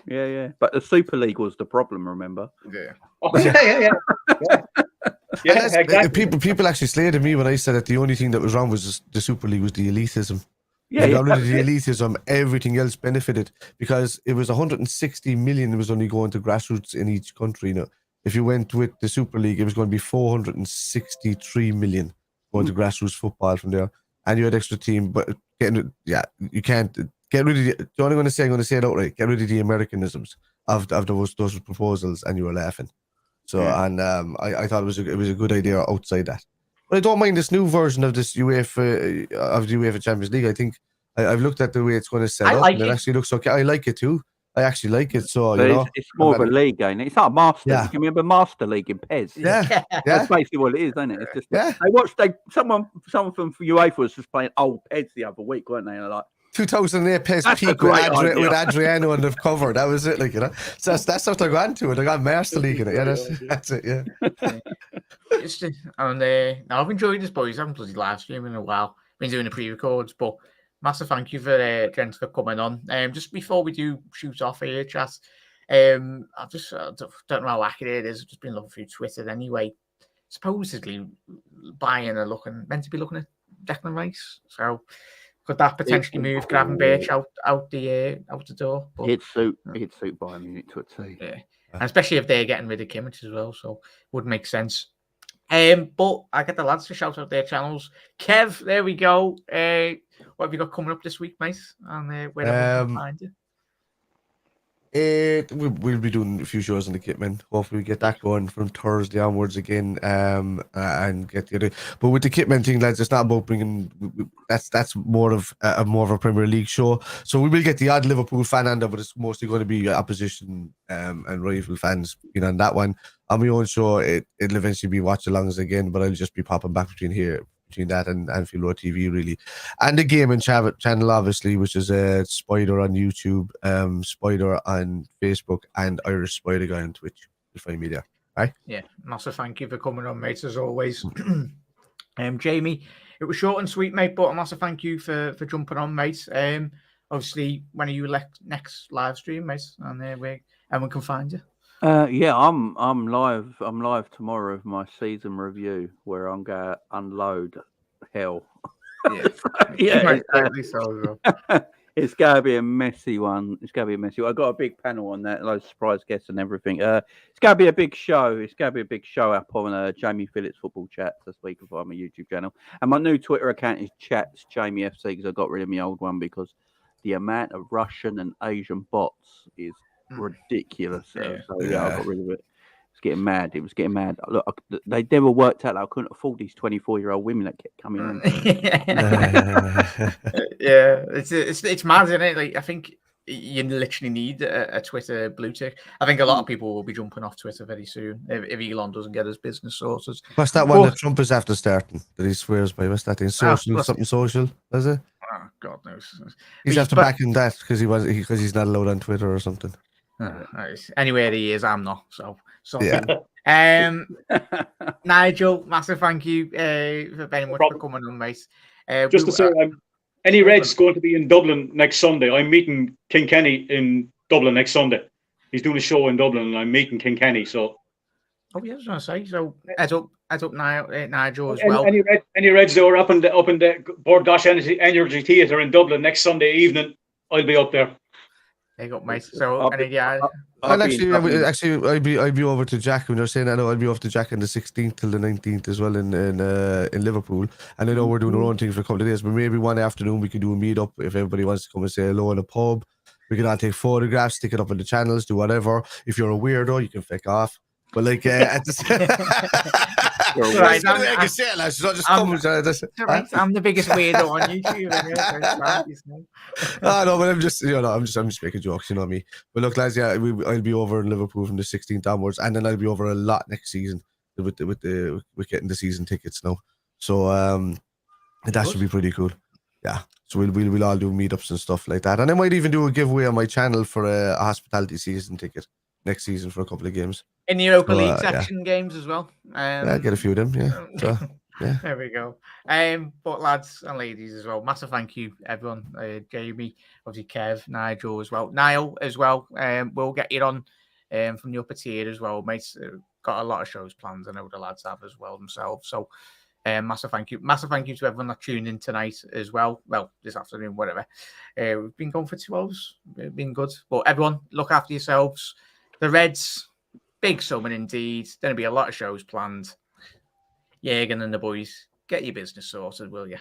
Yeah. But the Super League was the problem, remember? Yeah. Oh, yeah. Exactly. People actually slated me when I said that the only thing that was wrong was the Super League was the elitism. Yeah, got rid of the elitism. Everything else benefited because it was 160 million. It was only going to grassroots in each country. Now, if you went with the Super League, it was going to be 463 million going to grassroots football from there, and you had extra team. But you can't get rid of the. The only I'm going to say it outright. Get rid of the Americanisms of those proposals, and you were laughing. So I thought it was a good idea outside that. But I don't mind this new version of this UEFA Champions League. I think I've looked at the way it's going to set up, and it actually looks okay. I like it too. I actually like it. So it's more of a league game. It's not a master. Yeah. You can remember Master League in PES. Yeah, that's basically what it is, isn't it? It's just someone from UEFA was just playing old PES the other week, weren't they? Like 2008 PES peak with Adriano on the cover. That was it, So that's what they're going to. They got Master League in it. Yeah, that's it. Yeah. I've enjoyed this, boys. I haven't bloody live streaming in a while. Been doing the pre-records, but massive thank you for gents for coming on. Just before we do shoot off here, chat. I don't know how accurate it is. I've just been looking through Twitter anyway. Supposedly, Bayern meant to be looking at Declan Rice. So could that potentially move Gravenberch out the door? But, he'd suit Bayern Munich to a T. Yeah, and especially if they're getting rid of Kimmich as well, so would make sense. But I get the lads to shout out their channels. Kev, there we go. What have you got coming up this week, mate? And where can we find you? We'll be doing a few shows in the Kitman. Hopefully we get that going from Thursday onwards again, and get the other. But with the Kitman thing, lads, it's not about bringing. That's more of a Premier League show. So we will get the odd Liverpool fan on there, but it's mostly going to be opposition and rival fans on that one. On my own show, it'll eventually be watch-alongs again, but I'll just be popping back between that and Anfield Road TV, really. And the gaming channel, obviously, which is Spider on YouTube, Spider on Facebook, and Irish Spider Guy on Twitch. You'll find me there. Right? Yeah, massive thank you for coming on, mate, as always. Jamie, it was short and sweet, mate, but a massive thank you for jumping on, mate. Obviously, when are you next live stream, mate? And where everyone can find you. I'm live. I'm live tomorrow of my season review where I'm going to unload hell. It's going to be a messy one. I got a big panel on that, loads of surprise guests and everything. It's going to be a big show. Up on Jamie Phillips Football Chats this week on my YouTube channel. And my new Twitter account is Chats Jamie FC because I got rid of my old one because the amount of Russian and Asian bots is ridiculous. I got rid of it. It was getting mad. Look, they never worked out that I couldn't afford these 24-year-old women that kept coming in. Yeah, it's mad, isn't it? Like, I think you literally need a Twitter blue tick. I think a lot of people will be jumping off Twitter very soon if Elon doesn't get his business sorted. What's that one that Trump is after starting that he swears by? What's that thing? Something social, is it? Oh, God knows. He's after backing that because he's not allowed on Twitter or something. Anywhere he is, I'm not. So yeah. Nigel, massive thank you very much for coming on, mate. Just to say, any Reds going to be in Dublin next Sunday? I'm meeting King Kenny in Dublin next Sunday. He's doing a show in Dublin, and I'm meeting King Kenny. So Oh yeah, I was going to say. So head up Nigel as well. Any Reds that were up in the Bord Gosh Energy Theatre in Dublin next Sunday evening, I'll be up there. There you go, mate. So I'd be over to Jack when they're saying I know I'll be off to Jack on the 16th till the 19th as well in Liverpool. And I know we're doing our own thing for a couple of days, but maybe one afternoon we could do a meet-up if everybody wants to come and say hello in a pub. We can all take photographs, stick it up on the channels, do whatever. If you're a weirdo, you can fake off. But like, at the I'm the biggest weirdo on YouTube. No, but I'm just making jokes, you know me. But look, lads, yeah, I'll be over in Liverpool from the 16th onwards, and then I'll be over a lot next season with getting the season tickets now. So that should be pretty cool. Yeah. So we'll all do meetups and stuff like that, and I might even do a giveaway on my channel for a hospitality season ticket next season for a couple of games. In the Europa League section games as well. Yeah, get a few of them, yeah. So, yeah. There we go. But lads and ladies as well, massive thank you, everyone. Jamie, obviously Kev, Nigel as well. Niall as well. We'll get you on from the upper tier as well, mate. Got a lot of shows planned. I know the lads have as well themselves. So massive thank you. Massive thank you to everyone that tuned in tonight as well. Well, this afternoon, whatever. We've been going for 2 hours. It's been good. But everyone, look after yourselves. The Reds, big summer indeed. Going to be a lot of shows planned. Jürgen and the boys, get your business sorted, will you?